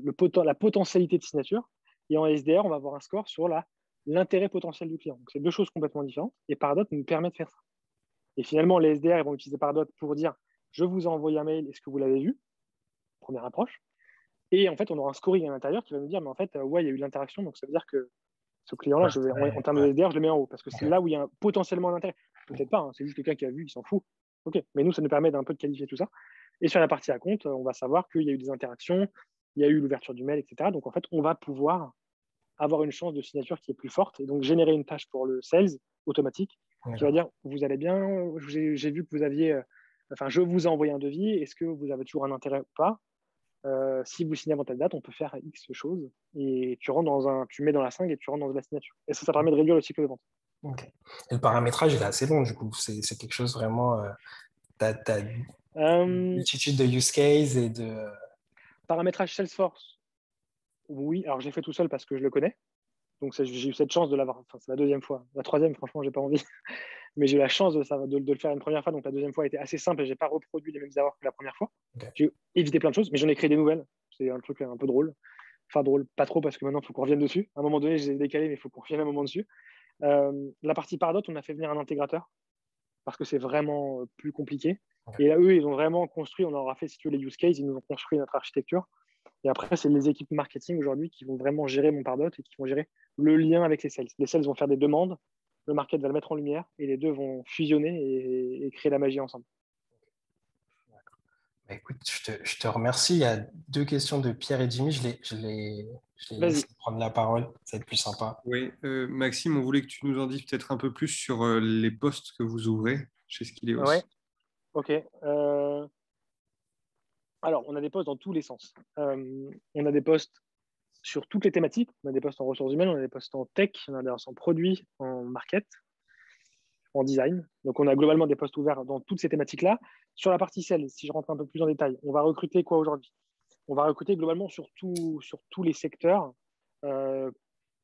la potentialité de signature. Et en SDR, on va avoir un score sur l'intérêt potentiel du client. Donc, c'est deux choses complètement différentes. Et Pardot nous permet de faire ça. Et finalement, les SDR ils vont utiliser Pardot pour dire je vous ai envoyé un mail, est-ce que vous l'avez vu? Première approche. Et en fait, on aura un scoring à l'intérieur qui va nous dire mais en fait, ouais, il y a eu l'interaction, donc ça veut dire que ce client-là, en termes de SDR, je le mets en haut parce que c'est là où il y a potentiellement un intérêt. Peut-être pas, hein, c'est juste quelqu'un qui a vu, il s'en fout. OK, mais nous, ça nous permet d'un peu de qualifier tout ça. Et sur la partie à compte, on va savoir qu'il y a eu des interactions, il y a eu l'ouverture du mail, etc. Donc, en fait, on va pouvoir avoir une chance de signature qui est plus forte et donc générer une tâche pour le sales automatique qui va dire vous allez bien, j'ai vu que vous aviez, je vous ai envoyé un devis, est-ce que vous avez toujours un intérêt ou pas? Si vous signez avant telle date, on peut faire X choses et tu mets dans la 5 et tu rentres dans la signature. Et ça permet de réduire le cycle de vente. Okay. Et le paramétrage, il est assez long, du coup. C'est quelque chose vraiment. Tu as une multitude de use cases et de. Paramétrage Salesforce. Oui, alors j'ai fait tout seul parce que je le connais. Donc j'ai eu cette chance de l'avoir. Enfin, c'est la deuxième fois. La troisième, franchement, j'ai pas envie. Mais j'ai eu la chance de le faire une première fois. Donc la deuxième fois a été assez simple et j'ai pas reproduit les mêmes erreurs que la première fois. Okay. J'ai évité plein de choses, mais j'en ai créé des nouvelles. C'est un truc un peu drôle. Enfin, drôle, pas trop parce que maintenant, il faut qu'on revienne dessus. À un moment donné, j'ai décalé, mais il faut qu'on revienne un moment dessus. La partie Pardot, on a fait venir un intégrateur parce que c'est vraiment plus compliqué. Okay. Et là, eux, ils ont vraiment construit, on leur a fait, si tu veux, les use cases, ils nous ont construit notre architecture. Et après, c'est les équipes marketing aujourd'hui qui vont vraiment gérer mon Pardot et qui vont gérer le lien avec les sales. Les sales vont faire des demandes, le market va le mettre en lumière et les deux vont fusionner et créer la magie ensemble. Bah, écoute, je te remercie. Il y a 2 questions de Pierre et Jimmy. Je les laisse prendre la parole. Ça va être plus sympa. Oui, Maxime, on voulait que tu nous en dises peut-être un peu plus sur les postes que vous ouvrez chez Skilleos. Ouais, ok. Alors, on a des postes dans tous les sens. On a des postes sur toutes les thématiques. On a des postes en ressources humaines, on a des postes en tech, on a des postes en produits, en market, en design. Donc, on a globalement des postes ouverts dans toutes ces thématiques-là. Sur la partie sales, si je rentre un peu plus en détail, on va recruter quoi aujourd'hui? On va recruter globalement sur tous les secteurs,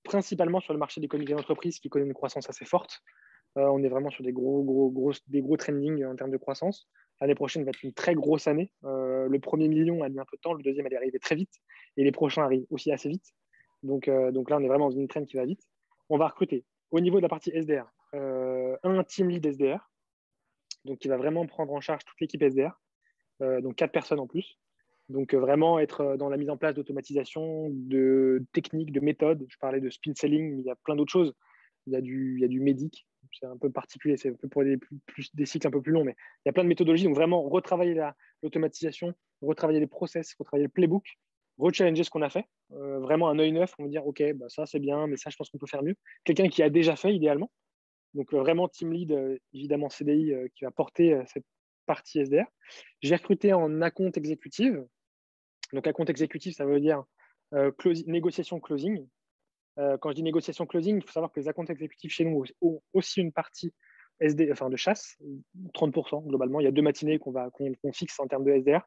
principalement sur le marché des comités d'entreprise qui connaît une croissance assez forte. On est vraiment sur des gros trending en termes de croissance. L'année prochaine va être une très grosse année. Le premier million a mis un peu de temps, le deuxième allait arriver très vite, et les prochains arrivent aussi assez vite. Donc là, on est vraiment dans une trend qui va vite. On va recruter au niveau de la partie SDR un team lead SDR, donc qui va vraiment prendre en charge toute l'équipe SDR, donc 4 personnes en plus. Donc vraiment être dans la mise en place d'automatisation, de techniques, de méthodes. Je parlais de spin selling, mais il y a plein d'autres choses. Il y a du médic, c'est un peu particulier, c'est un peu pour des cycles un peu plus longs, mais il y a plein de méthodologies. Donc vraiment retravailler l'automatisation, retravailler les process, retravailler le playbook, rechallenger ce qu'on a fait. Vraiment un œil neuf, on va dire, OK, bah ça c'est bien, mais ça je pense qu'on peut faire mieux. Quelqu'un qui a déjà fait idéalement. Donc vraiment team lead, évidemment CDI, qui va porter cette partie SDR. J'ai recruté en account exécutive. Donc account exécutif, ça veut dire négociation closing. Quand je dis négociation closing, il faut savoir que les accounts exécutifs chez nous ont aussi une partie de chasse, 30% globalement. Il y a 2 matinées qu'on fixe en termes de SDR,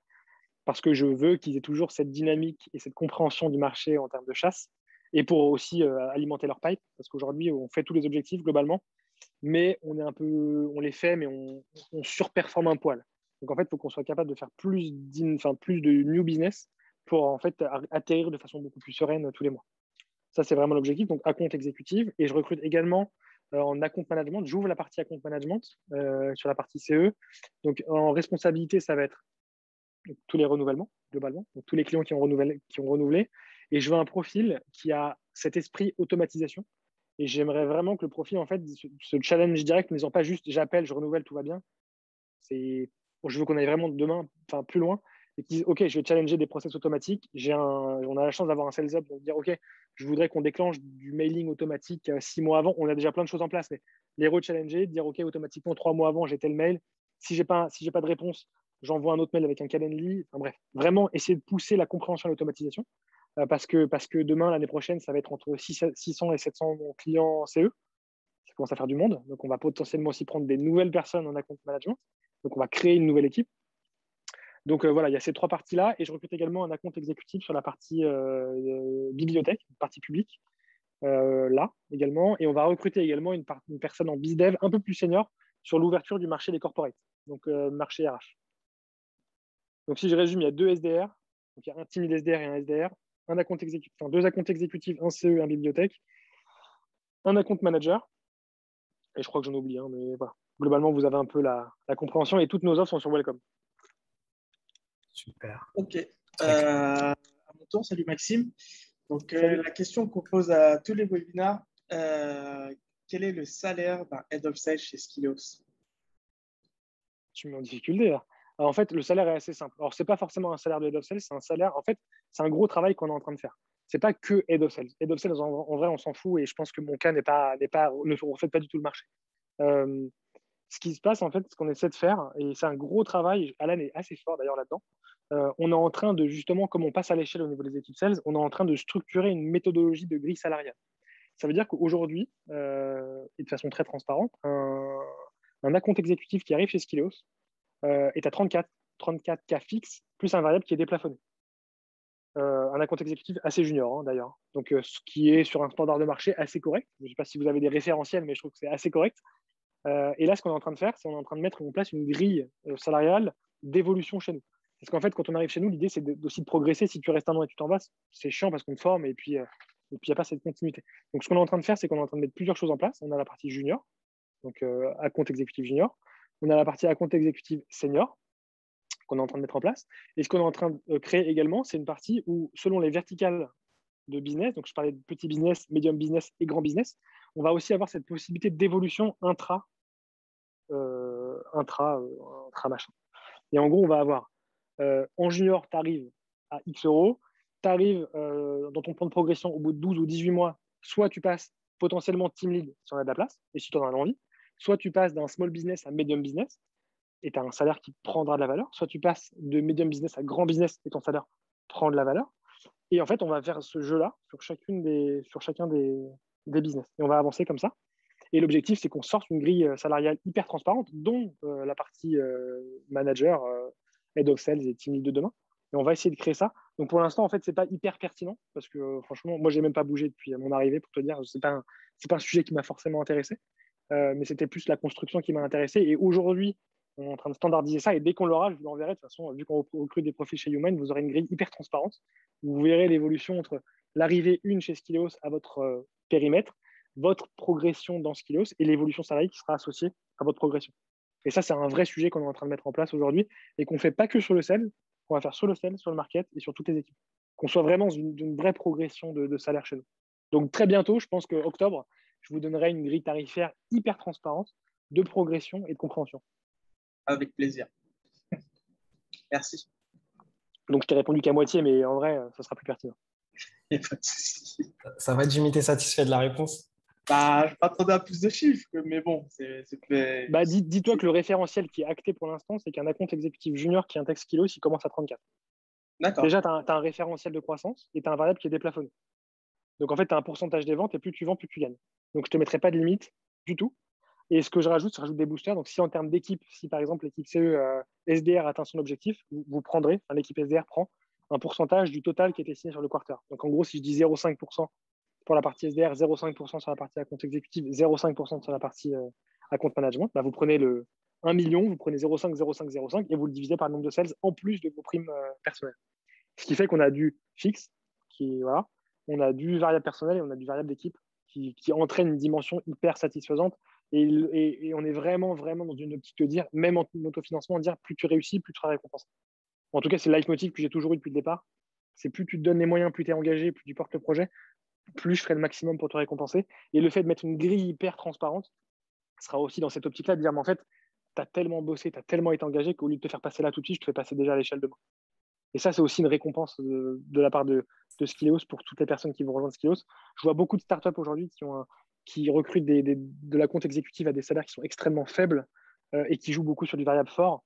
parce que je veux qu'ils aient toujours cette dynamique et cette compréhension du marché en termes de chasse, et pour aussi alimenter leur pipe, parce qu'aujourd'hui, on fait tous les objectifs globalement, mais on les fait, mais on surperforme un poil. Donc en fait, il faut qu'on soit capable de faire plus de new business pour en fait atterrir de façon beaucoup plus sereine tous les mois. Ça, c'est vraiment l'objectif. Donc, account exécutive. Et je recrute également en account management. J'ouvre la partie account management sur la partie CE. Donc, en responsabilité, ça va être tous les renouvellements, globalement. Donc, tous les clients qui ont renouvelé. Et je veux un profil qui a cet esprit automatisation. Et j'aimerais vraiment que le profil, en fait, se challenge direct, ne disant pas juste j'appelle, je renouvelle, tout va bien. Je veux qu'on aille vraiment demain, plus loin, et qu'ils disent OK, je vais challenger des process automatiques. On a la chance d'avoir un sales up, donc dire OK, je voudrais qu'on déclenche du mailing automatique 6 mois avant. On a déjà plein de choses en place, mais les rechallenger, dire OK, automatiquement 3 mois avant, j'ai tel mail. Si j'ai pas de réponse, j'envoie un autre mail avec un Calendly. Enfin bref, vraiment essayer de pousser la compréhension et l'automatisation, parce que demain, l'année prochaine, ça va être entre 600 et 700 clients CE. Ça commence à faire du monde. Donc, on va potentiellement aussi prendre des nouvelles personnes en account management. Donc, on va créer une nouvelle équipe. Donc, voilà, il y a ces 3 parties-là. Et je recrute également un account exécutif sur la partie bibliothèque, partie publique, là également. Et on va recruter également une personne en BizDev un peu plus senior sur l'ouverture du marché des corporates, donc marché RH. Donc, si je résume, il y a 2 SDR. Donc, il y a un team lead SDR et un SDR, un account exécutif, 2 accounts exécutifs, un CE, un bibliothèque, un account manager. Et je crois que j'en oublie, mais voilà. Globalement, vous avez un peu la compréhension et toutes nos offres sont sur Welcome. Super. OK. À mon tour, salut Maxime. Donc, la question qu'on pose à tous les webinars, quel est le salaire d'un Head of Sales chez Skilleos? Tu me mets en difficulté là. Alors, en fait, le salaire est assez simple. Alors, ce n'est pas forcément un salaire de Head of Sales, c'est un salaire. En fait, c'est un gros travail qu'on est en train de faire. Ce n'est pas que Head of Sales. Head of Sales, en vrai, on s'en fout et je pense que mon cas ne reflète pas du tout le marché. Ce qui se passe, en fait, ce qu'on essaie de faire, et c'est un gros travail, Alan est assez fort d'ailleurs là-dedans, on est en train de justement, comme on passe à l'échelle au niveau des équipes sales, on est en train de structurer une méthodologie de grille salariale. Ça veut dire qu'aujourd'hui, et de façon très transparente, un account exécutif qui arrive chez Skilleos est à 34 cas fixes, plus un variable qui est déplafonné. Un account exécutif assez junior d'ailleurs, donc ce qui est sur un standard de marché assez correct. Je ne sais pas si vous avez des référentiels, mais je trouve que c'est assez correct. Et là, ce qu'on est en train de faire, c'est qu'on est en train de mettre en place une grille salariale d'évolution chez nous. Parce qu'en fait, quand on arrive chez nous, l'idée, c'est aussi de progresser. Si tu restes un an et tu t'en vas, c'est chiant parce qu'on te forme et puis il n'y a pas cette continuité. Donc, ce qu'on est en train de faire, c'est qu'on est en train de mettre plusieurs choses en place. On a la partie junior, donc account exécutif junior. On a la partie account exécutif senior qu'on est en train de mettre en place. Et ce qu'on est en train de créer également, c'est une partie où, selon les verticales de business, donc je parlais de petit business, medium business et grand business, on va aussi avoir cette possibilité d'évolution intra machin. Et en gros, on va avoir en junior, tu arrives à X euros, tu arrives dans ton plan de progression au bout de 12 ou 18 mois, soit tu passes potentiellement team lead si on a de la place et si tu en as l'envie, soit tu passes d'un small business à medium business. et tu as un salaire qui prendra de la valeur. Soit tu passes de medium business à grand business et ton salaire prend de la valeur. Et en fait, on va faire ce jeu-là sur chacun des business. Et on va avancer comme ça. Et l'objectif, c'est qu'on sorte une grille salariale hyper transparente, dont la partie manager, head of sales et team lead de demain. Et on va essayer de créer ça. Donc pour l'instant, en fait, c'est pas hyper pertinent parce que franchement, moi, j'ai même pas bougé depuis mon arrivée pour te dire. C'est pas un sujet qui m'a forcément intéressé, mais c'était plus la construction qui m'a intéressé. Et aujourd'hui, on est en train de standardiser ça. Et dès qu'on l'aura, je vous l'enverrai. De toute façon, vu qu'on recrute des profils chez Human, vous aurez une grille hyper transparente. Vous verrez l'évolution entre l'arrivée chez Skilleos à votre périmètre, votre progression dans Skilleos et l'évolution salariale qui sera associée à votre progression. Et ça, c'est un vrai sujet qu'on est en train de mettre en place aujourd'hui et qu'on ne fait pas que sur le sales, qu'on va faire sur le sales, sur le market et sur toutes les équipes. Qu'on soit vraiment dans une vraie progression de salaire chez nous. Donc très bientôt, je pense qu'octobre, je vous donnerai une grille tarifaire hyper transparente de progression et de compréhension. Avec plaisir. Merci. Donc je t'ai répondu qu'à moitié, mais en vrai, ça sera plus pertinent. Il n'y a pas de souci. Ça va, Jimmy, t'es satisfait de la réponse? Bah, je m'attendais à plus de chiffres, mais bon, c'est fait. Bah, dis-toi que le référentiel qui est acté pour l'instant, c'est qu'un account exécutif junior qui intègre Skilleos, il commence à 34. D'accord. Déjà, tu as un référentiel de croissance et tu as un variable qui est déplafonné. Donc, en fait, tu as un pourcentage des ventes et plus tu vends, plus tu gagnes. Donc, je ne te mettrai pas de limite du tout. Et ce que je rajoute des boosters. Donc, si en termes d'équipe, si par exemple l'équipe CE SDR atteint son objectif, vous prendrez, l'équipe SDR prend un pourcentage du total qui était signé sur le quarter. Donc, en gros, si je dis 0,5% pour la partie SDR, 0,5% sur la partie account exécutif, 0,5% sur la partie account management, bah, vous prenez le 1 million, vous prenez 0,5, 0,5, 0,5 et vous le divisez par le nombre de sales en plus de vos primes personnelles. Ce qui fait qu'on a du fixe, voilà, on a du variable personnel et on a du variable d'équipe qui entraîne une dimension hyper satisfaisante. Et on est vraiment, vraiment dans une optique de dire, même en autofinancement, de dire plus tu réussis, plus tu seras récompensé. En tout cas, c'est le leitmotiv que j'ai toujours eu depuis le départ. C'est plus tu te donnes les moyens, plus tu es engagé, plus tu portes le projet, plus je ferai le maximum pour te récompenser. Et le fait de mettre une grille hyper transparente sera aussi dans cette optique-là de dire, mais en fait, tu as tellement bossé, tu as tellement été engagé qu'au lieu de te faire passer là tout de suite, je te fais passer déjà à l'échelle de moi. Et ça, c'est aussi une récompense de la part de Skilleos pour toutes les personnes qui vont rejoindre Skilleos. Je vois beaucoup de startups aujourd'hui qui recrutent de la compte exécutive à des salaires qui sont extrêmement faibles et qui jouent beaucoup sur du variable fort.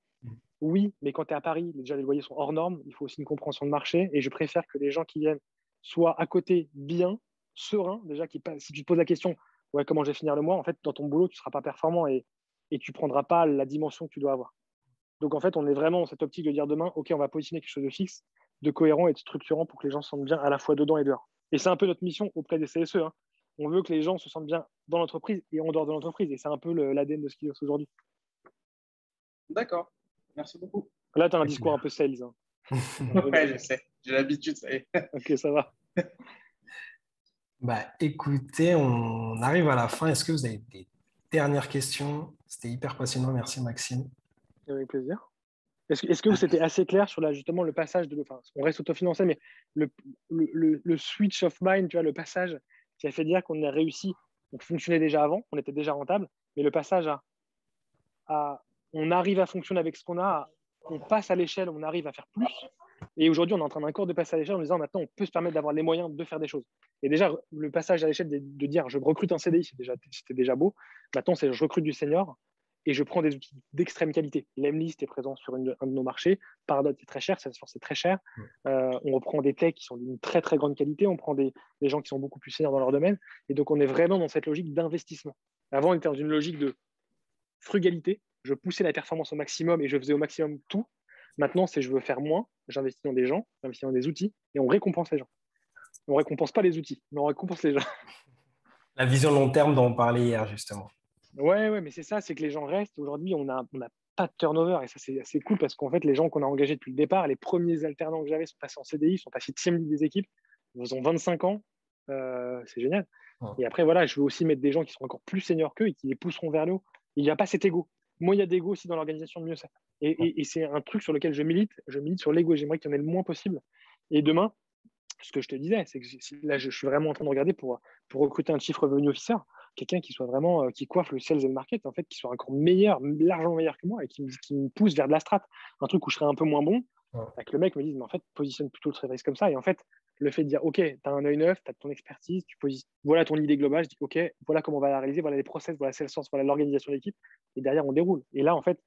Oui, mais quand tu es à Paris, déjà les loyers sont hors normes, il faut aussi une compréhension de marché et je préfère que les gens qui viennent soient à côté bien, sereins, déjà si tu te poses la question, ouais, comment je vais finir le mois, en fait, dans ton boulot, tu ne seras pas performant et tu ne prendras pas la dimension que tu dois avoir. Donc, en fait, on est vraiment dans cette optique de dire demain, OK, on va positionner quelque chose de fixe, de cohérent et de structurant pour que les gens se sentent bien à la fois dedans et dehors. Et c'est un peu notre mission auprès des CSE. Hein. On veut que les gens se sentent bien dans l'entreprise et en dehors de l'entreprise. Et c'est un peu l'ADN de Skilleos aujourd'hui. D'accord. Merci beaucoup. Là, tu as un discours un peu sales. Hein. Ouais, je sais. J'ai l'habitude, ça y est. OK, ça va. Bah, écoutez, on arrive à la fin. Est-ce que vous avez des dernières questions? C'était hyper passionnant. Merci, Maxime. Avec plaisir. Est-ce que c'était assez clair sur justement le passage on reste autofinancé, mais le switch of mind, tu vois, le passage qui a fait dire qu'on a réussi, on fonctionnait déjà avant, on était déjà rentable, mais le passage on arrive à fonctionner avec ce qu'on a, on passe à l'échelle, on arrive à faire plus. Et aujourd'hui, on est en train encore de passer à l'échelle en disant maintenant, on peut se permettre d'avoir les moyens de faire des choses. Et déjà, le passage à l'échelle de dire je recrute un CDI, c'était déjà beau. Maintenant, c'est je recrute du senior et je prends des outils d'extrême qualité. Lemlist est présent sur un de nos marchés. Pardot est très cher, Salesforce est très cher. On reprend des techs qui sont d'une très, très grande qualité. On prend des gens qui sont beaucoup plus seniors dans leur domaine. Et donc, on est vraiment dans cette logique d'investissement. Avant, on était dans une logique de frugalité. Je poussais la performance au maximum et je faisais au maximum tout. Maintenant, c'est je veux faire moins, j'investis dans des gens, j'investis dans des outils et on récompense les gens. On ne récompense pas les outils, mais on récompense les gens. La vision long terme dont on parlait hier, justement. Ouais, mais c'est ça, c'est que les gens restent. Aujourd'hui, on n'a pas de turnover et ça, c'est assez cool parce qu'en fait, les gens qu'on a engagés depuis le départ, les premiers alternants que j'avais sont passés en CDI, sont passés team lead des équipes, ils ont 25 ans, c'est génial. Et après, voilà, je veux aussi mettre des gens qui sont encore plus seniors qu'eux et qui les pousseront vers le haut. Il n'y a pas cet ego. Moins il y a d'ego aussi dans l'organisation, mieux c'est. Et c'est un truc sur lequel je milite sur l'ego et j'aimerais qu'il y en ait le moins possible. Et demain, ce que je te disais, c'est que là, je suis vraiment en train de regarder pour recruter un chief revenue officer, quelqu'un qui soit vraiment, qui coiffe le sales et le market, en fait, qui soit encore meilleur, largement meilleur que moi et qui me pousse vers de la strat. Un truc où je serais un peu moins bon, que le mec me dise, mais en fait, positionne plutôt le service comme ça. Et en fait, le fait de dire, OK, tu as un œil neuf, tu as ton expertise, voilà ton idée globale, je dis, OK, voilà comment on va la réaliser, voilà les process, voilà Salesforce, voilà l'organisation de l'équipe, et derrière, on déroule. Et là, en fait,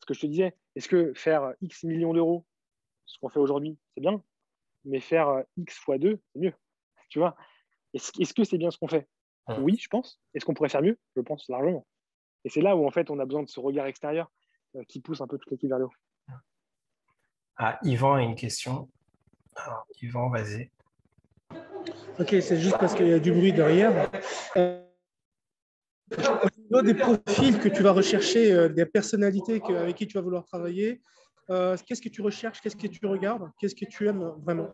ce que je te disais, est-ce que faire X millions d'euros, ce qu'on fait aujourd'hui, c'est bien, mais faire X fois 2, c'est mieux. Tu vois, est-ce que c'est bien ce qu'on fait? Oui, je pense. Est-ce qu'on pourrait faire mieux? Je pense largement. Et c'est là où, en fait, on a besoin de ce regard extérieur qui pousse un peu toute l'équipe vers le haut. Ah, Yvan a une question. Alors, Yvan, vas-y. Ok, c'est juste parce qu'il y a du bruit derrière. Au niveau des profils que tu vas rechercher, des personnalités avec qui tu vas vouloir travailler, qu'est-ce que tu recherches? Qu'est-ce que tu regardes? Qu'est-ce que tu aimes vraiment?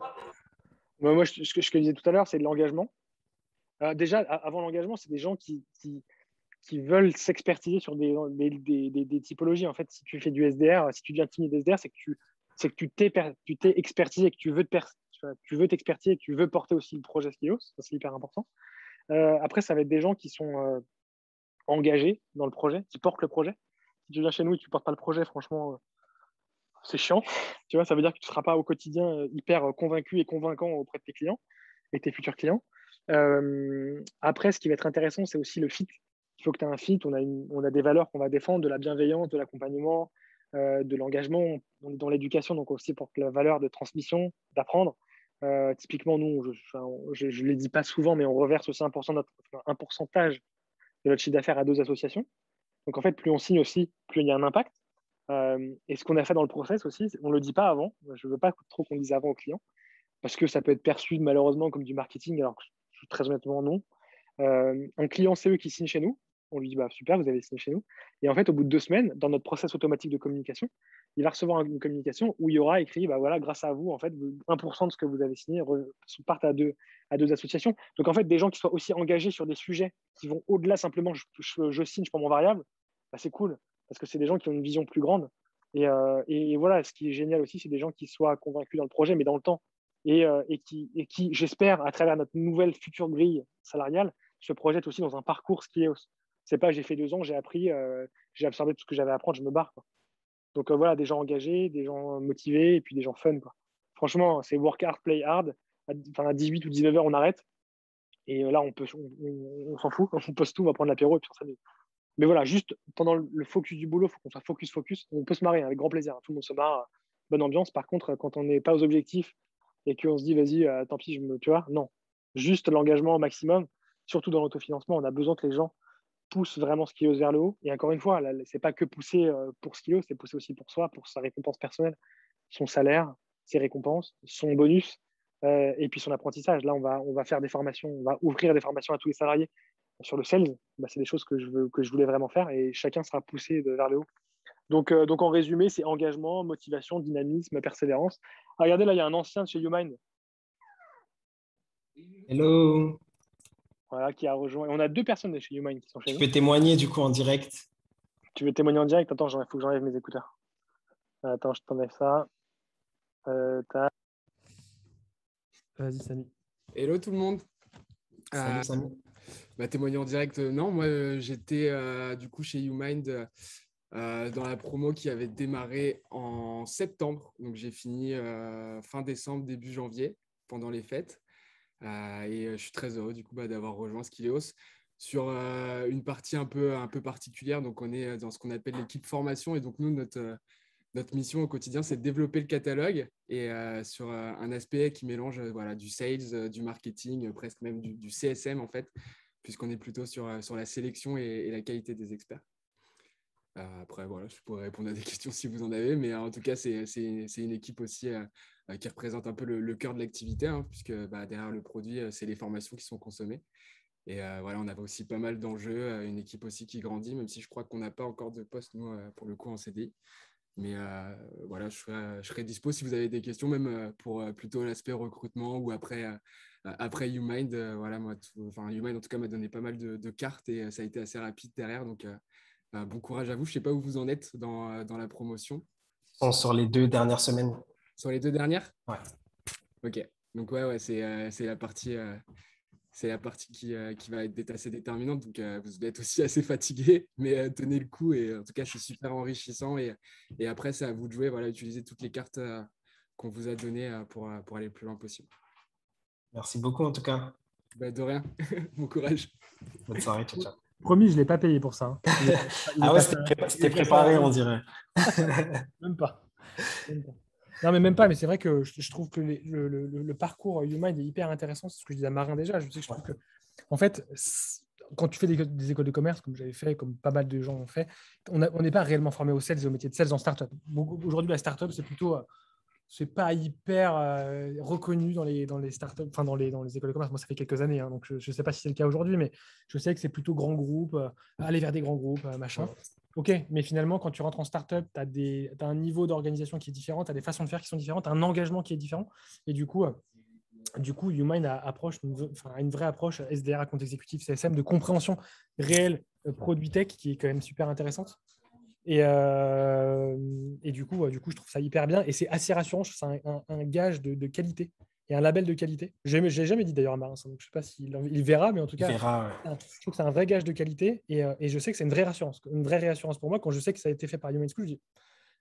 Moi, ce que je disais tout à l'heure, c'est de l'engagement. Déjà, avant l'engagement, c'est des gens qui veulent s'expertiser sur des typologies. En fait, si tu fais du SDR, si tu deviens timide SDR, c'est que tu t'es expertisé et que tu veux t'expertiser et que tu veux porter aussi le projet Skillos. Ça, c'est hyper important. Après, ça va être des gens qui sont engagés dans le projet, qui portent le projet. Si tu viens chez nous et que tu ne portes pas le projet, franchement, c'est chiant. Tu vois, ça veut dire que tu ne seras pas au quotidien hyper convaincu et convaincant auprès de tes clients et tes futurs clients. Après, ce qui va être intéressant, c'est aussi le fit. Il faut que tu aies un fit. On a des valeurs qu'on va défendre, de la bienveillance, de l'accompagnement, de l'engagement. On est dans l'éducation, donc aussi pour la valeur de transmission, d'apprendre. Typiquement, nous, je ne le dis pas souvent, mais on reverse aussi un pourcentage de notre chiffre d'affaires à 2 associations. Donc, en fait, plus on signe aussi, plus il y a un impact. Et ce qu'on a fait dans le process aussi, on ne le dit pas avant. Je ne veux pas trop qu'on le dise avant aux clients, parce que ça peut être perçu malheureusement comme du marketing, alors que très honnêtement, non. Un client CE qui signe chez nous, on lui dit bah, super, vous avez signé chez nous. Et en fait, au bout de 2 semaines, dans notre process automatique de communication, il va recevoir une communication où il y aura écrit bah, voilà, grâce à vous, en fait, 1% de ce que vous avez signé partent à deux associations. Donc en fait, des gens qui soient aussi engagés sur des sujets qui vont au-delà simplement je signe, je prends mon variable, bah, c'est cool, parce que c'est des gens qui ont une vision plus grande. Et voilà, ce qui est génial aussi, c'est des gens qui soient convaincus dans le projet, mais dans le temps. Et qui, j'espère, à travers notre nouvelle future grille salariale, se projettent aussi dans un parcours Skills. C'est pas j'ai fait 2 ans, j'ai appris, j'ai absorbé tout ce que j'avais à apprendre, je me barre, quoi. Donc voilà, des gens engagés, des gens motivés et puis des gens fun, quoi. Franchement, c'est work hard, play hard. À 18 ou 19 heures, on arrête. Et là, on s'en fout, on pose tout, on va prendre l'apéro et puis on s'amuse. Mais voilà, juste pendant le focus du boulot, il faut qu'on soit focus. On peut se marrer avec grand plaisir. Tout le monde se marre, bonne ambiance. Par contre, quand on n'est pas aux objectifs et qu'on se dit, vas-y, tant pis, tu vois, non. Juste l'engagement au maximum, surtout dans l'autofinancement, on a besoin que les gens poussent vraiment Skillos vers le haut. Et encore une fois, c'est pas que pousser pour Skillos, c'est pousser aussi pour soi, pour sa récompense personnelle, son salaire, ses récompenses, son bonus, et puis son apprentissage. Là, on va faire des formations, on va ouvrir des formations à tous les salariés sur le sales. Bah, c'est des choses que je voulais vraiment faire et chacun sera poussé vers le haut. Donc en résumé, c'est engagement, motivation, dynamisme, persévérance. Ah, regardez, là, il y a un ancien de chez YouMind. Hello. Voilà, qui a rejoint. On a 2 personnes de chez YouMind qui sont chez Tu nous. peux témoigner du coup en direct. Tu veux témoigner en direct? Attends, il faut que j'enlève mes écouteurs. Attends, je t'enlève ça. Vas-y, Samy. Hello tout le monde. Salut Samy. Témoigner en direct, non, moi j'étais du coup chez YouMind dans la promo qui avait démarré en septembre. Donc j'ai fini fin décembre, début janvier, pendant les fêtes. Et je suis très heureux du coup d'avoir rejoint Skillos sur une partie un peu particulière. Donc on est dans ce qu'on appelle l'équipe formation. Et donc nous, notre mission au quotidien, c'est de développer le catalogue et sur un aspect qui mélange du sales, du marketing, presque même du CSM en fait, puisqu'on est plutôt sur la sélection et la qualité des experts. Après, voilà, je pourrais répondre à des questions si vous en avez, mais en tout cas, c'est une équipe aussi qui représente un peu le cœur de l'activité, hein, puisque derrière le produit, c'est les formations qui sont consommées. Et voilà, on avait aussi pas mal d'enjeux, une équipe aussi qui grandit, même si je crois qu'on n'a pas encore de poste, nous, pour le coup, en CDI. Mais voilà, je serai dispo si vous avez des questions, même pour plutôt l'aspect recrutement ou après YouMind. Voilà, YouMind, en tout cas, m'a donné pas mal de cartes et ça a été assez rapide derrière. Donc, bon courage à vous. Je ne sais pas où vous en êtes dans la promotion. Sur les 2 dernières semaines. Sur les 2 dernières? Ouais. Ok. Donc, ouais, c'est la partie... C'est la partie qui va être assez déterminante. Donc, vous devez être aussi assez fatigué, mais tenez le coup. Et en tout cas, c'est super enrichissant. Et après, c'est à vous de jouer. Voilà, utiliser toutes les cartes qu'on vous a données pour aller le plus loin possible. Merci beaucoup en tout cas. De rien. Bon courage. Bonne soirée. Ciao, ciao. Promis, je ne l'ai pas payé pour ça. Hein. Ah ouais, c'était préparé, on dirait. Même pas. Même pas. Non, mais même pas. Mais c'est vrai que je trouve que le parcours Humind est hyper intéressant. C'est ce que je disais à Marin déjà. Je trouve que, en fait, quand tu fais des écoles de commerce, comme j'avais fait, comme pas mal de gens ont fait, on n'est pas réellement formé au sales et au métier de sales en startup. Aujourd'hui, la startup, c'est plutôt. C'est pas hyper reconnu dans les startups, enfin dans les écoles de commerce. Moi, ça fait quelques années, hein, donc je ne sais pas si c'est le cas aujourd'hui, mais je sais que c'est plutôt grand groupe, aller vers des grands groupes, machin. Ok, mais finalement, quand tu rentres en startup, tu as un niveau d'organisation qui est différent, tu as des façons de faire qui sont différentes, un engagement qui est différent. Et du coup, Humind approche une vraie approche SDR, compte exécutif, CSM, de compréhension réelle produit tech qui est quand même super intéressante. Et du coup, je trouve ça hyper bien et c'est assez rassurant. Je trouve ça un gage de qualité et un label de qualité. Je l'ai jamais dit d'ailleurs à Marin, donc je ne sais pas s'il verra, mais en tout cas, je trouve que c'est un vrai gage de qualité et je sais que c'est une vraie réassurance pour moi quand je sais que ça a été fait par Human School.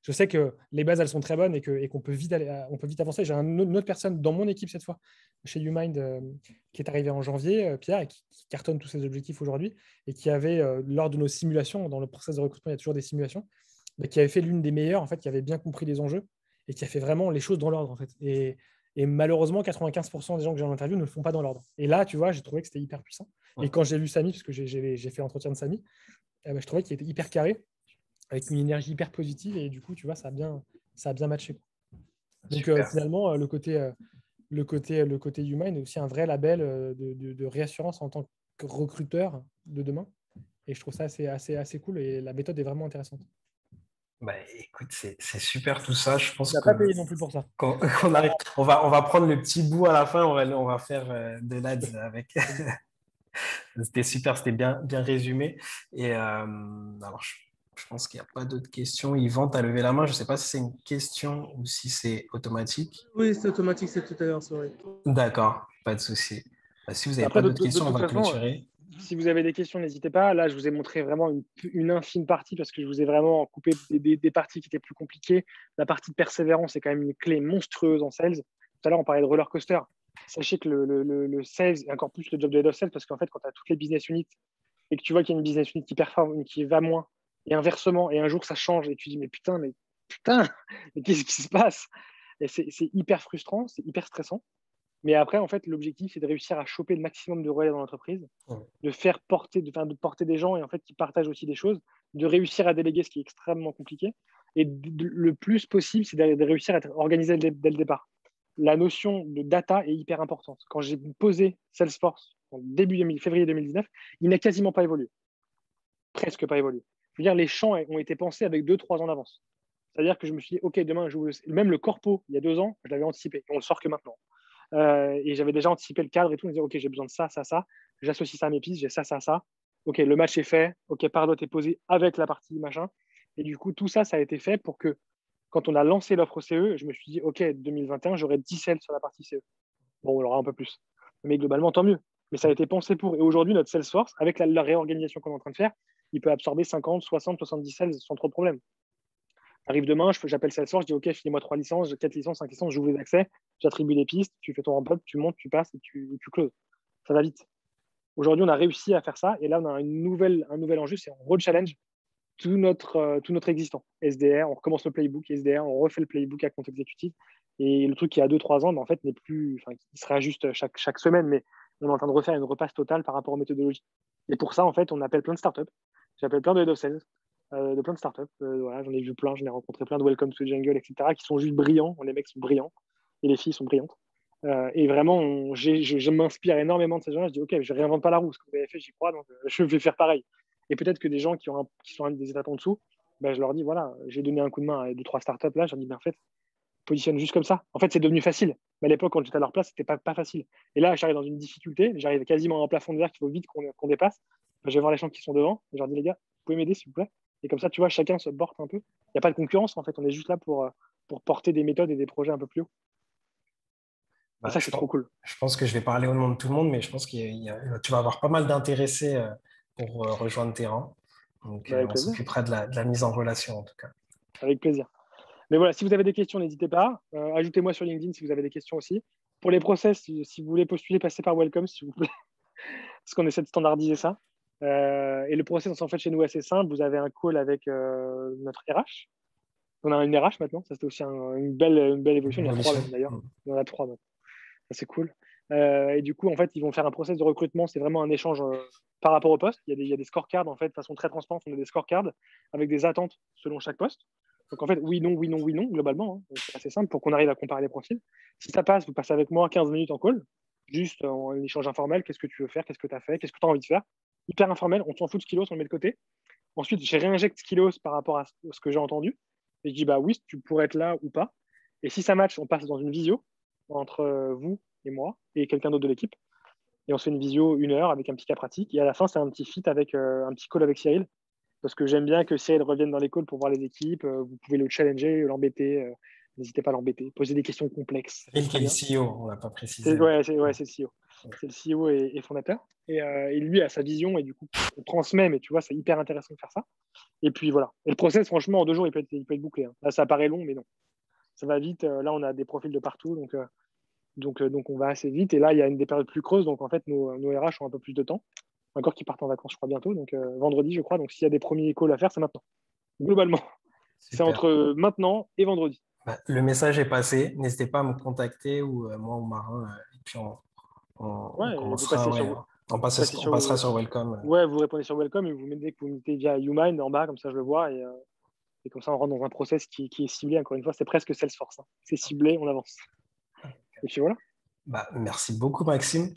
Je sais que les bases, elles sont très bonnes et qu'on peut vite avancer. J'ai une autre personne dans mon équipe cette fois, chez Umind, qui est arrivé en janvier, Pierre, et qui cartonne tous ses objectifs aujourd'hui, et qui avait, lors de nos simulations, dans le process de recrutement, il y a toujours des simulations, mais qui avait fait l'une des meilleures, en fait, qui avait bien compris les enjeux, et qui a fait vraiment les choses dans l'ordre, en fait. Et malheureusement, 95% des gens que j'ai en interview ne le font pas dans l'ordre. Et là, tu vois, j'ai trouvé que c'était hyper puissant. Ouais. Et quand j'ai vu Samy, parce que j'ai fait l'entretien de Samy, je trouvais qu'il était hyper carré, avec une énergie hyper positive et du coup, tu vois, ça a bien matché. Donc finalement, le côté Humind est aussi un vrai label de réassurance en tant que recruteur de demain. Et je trouve ça assez cool et la méthode est vraiment intéressante. Bah, écoute, c'est super tout ça. Je pense qu'on n'a pas payé non plus pour ça. On va prendre le petit bout à la fin, on va faire de l'ads avec. C'était super, c'était bien résumé. Et alors, je pense qu'il n'y a pas d'autres questions. Yvan, tu as levé la main. Je ne sais pas si c'est une question ou si c'est automatique. Oui, c'est automatique, c'est tout à l'heure, c'est vrai. D'accord, pas de souci. Si vous n'avez pas d'autres questions, on va clôturer. Si vous avez des questions, n'hésitez pas. Là, je vous ai montré vraiment une infime partie parce que je vous ai vraiment coupé des parties qui étaient plus compliquées. La partie de persévérance est quand même une clé monstrueuse en sales. Tout à l'heure, on parlait de roller coaster. Sachez que le sales, et encore plus le job de head of sales, parce qu'en fait, quand tu as toutes les business units et que tu vois qu'il y a une business unit qui performe, qui va moins, et inversement, et un jour ça change, et tu dis, mais putain, mais qu'est-ce qui se passe? Et c'est hyper frustrant, c'est hyper stressant. Mais après, en fait, l'objectif, c'est de réussir à choper le maximum de relais dans l'entreprise, de faire porter, de porter des gens et en fait qui partagent aussi des choses, de réussir à déléguer, ce qui est extrêmement compliqué. Et le plus possible, c'est de réussir à être organisé dès le départ. La notion de data est hyper importante. Quand j'ai posé Salesforce en février 2019, il n'a quasiment pas évolué. Presque pas évolué. Je veux dire, les champs ont été pensés avec 2-3 ans d'avance. C'est-à-dire que je me suis dit, OK, demain, même le corpo, il y a 2 ans, je l'avais anticipé. Et on le sort que maintenant. Et j'avais déjà anticipé le cadre et tout. On me disait, OK, j'ai besoin de ça, ça, ça. J'associe ça à mes pistes, j'ai ça, ça, ça. OK, le match est fait. OK, Pardot est posé avec la partie machin. Et du coup, tout ça, ça a été fait pour que quand on a lancé l'offre CE, je me suis dit, OK, 2021, j'aurai 10 sales sur la partie CE. Bon, on aura un peu plus. Mais globalement, tant mieux. Mais ça a été pensé pour. Et aujourd'hui, notre Salesforce, avec la réorganisation qu'on est en train de faire, il peut absorber 50, 60, 70 sales sans trop de problème. Arrive demain, j'appelle Salesforce, je dis OK, filez-moi 3 licences, 4 licences, 5 licences, j'ouvre les accès, j'attribue les pistes, tu fais ton ramp-up, tu montes, tu passes et tu closes. Ça va vite. Aujourd'hui, on a réussi à faire ça et là, on a un nouvel enjeu, c'est on re-challenge tout notre existant. SDR, on recommence le playbook, SDR, on refait le playbook à compte exécutif. Et le truc qui a 2-3 ans, en fait, n'est plus, il se réajuste chaque semaine, mais on est en train de refaire une repasse totale par rapport aux méthodologies. Et pour ça, en fait, on appelle plein de startups. J'appelle plein de head of sales, de plein de startups. Voilà, j'en ai vu plein, j'en ai rencontré plein de Welcome to Jungle, etc., qui sont juste brillants. Les mecs sont brillants et les filles sont brillantes. Et vraiment, je m'inspire énormément de ces gens-là. Je dis, OK, je ne réinvente pas la roue. Ce que vous avez fait, j'y crois, donc je vais faire pareil. Et peut-être que des gens qui sont à des étapes en dessous, ben, je leur dis, voilà, j'ai donné un coup de main à 2-3 startups là. Je leur dis, ben, en fait, positionne juste comme ça. En fait, c'est devenu facile. Mais à l'époque, quand j'étais à leur place, c'était pas facile. Et là, j'arrive dans une difficulté. J'arrive quasiment à un plafond de verre qu'il faut vite qu'on dépasse. Ben, je vais voir les gens qui sont devant. Et je leur dis, les gars, vous pouvez m'aider, s'il vous plaît? Et comme ça, tu vois, chacun se porte un peu. Il n'y a pas de concurrence, en fait. On est juste là pour porter des méthodes et des projets un peu plus haut. Et ça, c'est trop cool. Je pense que je vais parler au nom de tout le monde, mais je pense que tu vas avoir pas mal d'intéressés pour rejoindre tes rangs. Donc, on s'occupera de la mise en relation, en tout cas. Avec plaisir. Mais voilà, si vous avez des questions, n'hésitez pas. Ajoutez-moi sur LinkedIn si vous avez des questions aussi. Pour les process, si vous voulez postuler, passez par Welcome, s'il vous plaît. Parce qu'on essaie de standardiser ça. Et le process, en fait, chez nous, est assez simple. Vous avez un call avec notre RH. On a une RH maintenant. Ça, c'était aussi une belle évolution. Il y en a 3 même, d'ailleurs. Il y en a 3 maintenant. Ça, c'est cool. Et du coup, en fait, ils vont faire un process de recrutement. C'est vraiment un échange par rapport au poste. Il y a des scorecards, en fait, de façon très transparente. On a des scorecards avec des attentes selon chaque poste. Donc, en fait, oui, non, oui, non, oui, non, globalement. Donc, c'est assez simple pour qu'on arrive à comparer les profils. Si ça passe, vous passez avec moi 15 minutes en call, juste en échange informel. Qu'est-ce que tu veux faire? Qu'est-ce que tu as fait? Qu'est-ce que tu as envie de faire? Hyper informel. On s'en fout de Skilos, on le met de côté. Ensuite, je réinjecte Skilos par rapport à ce que j'ai entendu. Et je dis, bah oui, tu pourrais être là ou pas. Et si ça match, on passe dans une visio entre vous et moi et quelqu'un d'autre de l'équipe. Et on se fait une visio 1 heure avec un petit cas pratique. Et à la fin, c'est un petit fit avec un petit call avec Cyril. Parce que j'aime bien que Cyril revienne dans les calls pour voir les équipes. Vous pouvez le challenger, l'embêter. N'hésitez pas à l'embêter. Posez des questions complexes. Cyril qui est le CEO, on ne l'a pas précisé. C'est le CEO. C'est le CEO et fondateur. Et lui a sa vision et du coup, on transmet. Mais tu vois, c'est hyper intéressant de faire ça. Et puis voilà. Et le process, franchement, en 2 jours, il peut être bouclé. Hein. Là, ça paraît long, mais non. Ça va vite. Là, on a des profils de partout. Donc on va assez vite. Et là, il y a des périodes plus creuses. Donc, en fait, nos RH ont un peu plus de temps. Encore qu'ils partent en vacances, je crois, bientôt. Donc, vendredi, je crois. Donc, s'il y a des premiers calls à faire, c'est maintenant. Globalement, c'est entre maintenant et vendredi. Bah, le message est passé. N'hésitez pas à me contacter ou moi ou Marin. Et puis, on passera sur Welcome. Ouais, vous répondez sur Welcome et vous mettez via YouMind en bas. Comme ça, je le vois. Et comme ça, on rentre dans un process qui est ciblé. Encore une fois, c'est presque Salesforce. Hein. C'est ciblé, on avance. Et puis voilà. Bah, merci beaucoup, Maxime.